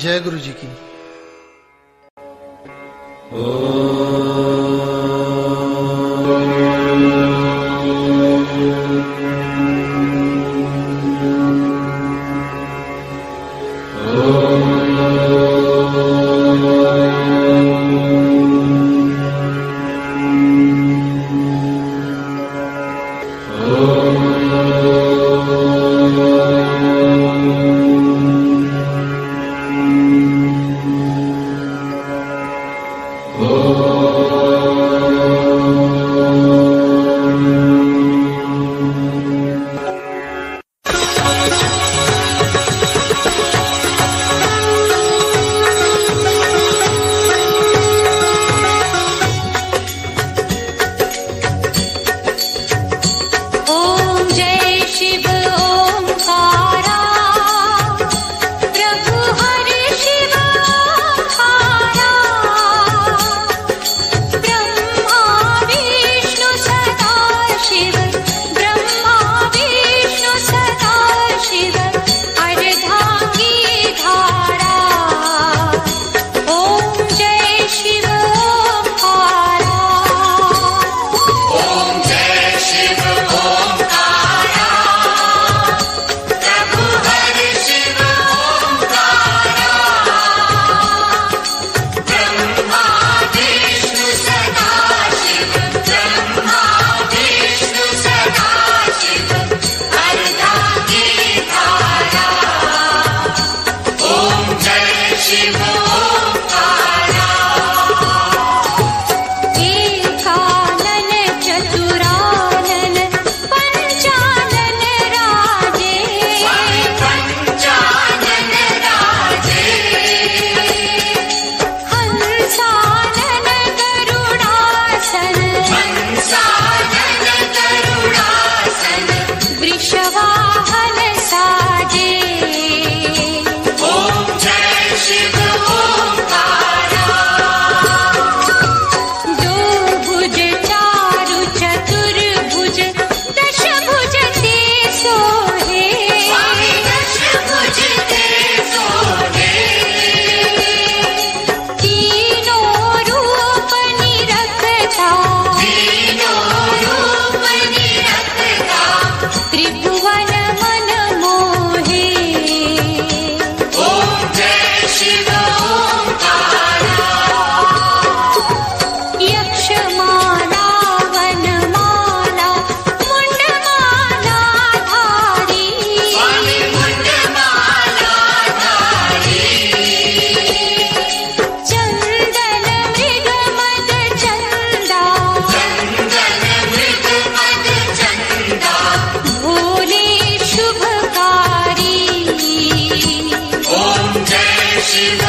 जय गुरु जी की। Oh शिव ओंकारा। एकानन चतुरानन पंचानन राजे, पंचानन राजे। हंसानन गरुडासन, हंसानन गरुडासन। वृषवाहन साजे। ओम जय शिव ओंकारा। दो भुज चारु चतुर्भुज दशभुज ते सोहे, स्वामी दशभुज ते सोहे। तीनों रूप निरखता, तीनों रूप निरखता। त्रिभुवन मन मोहे। ओम जय शिव ओंकारा। यक्षमाला वनमाला मुंडमाला धारी, स्वामी मुंडमाला धारी। चंदन मृग मद चंदा, चंदन मृग मद चंदा। भोले शुभकारी। ओम जय शिव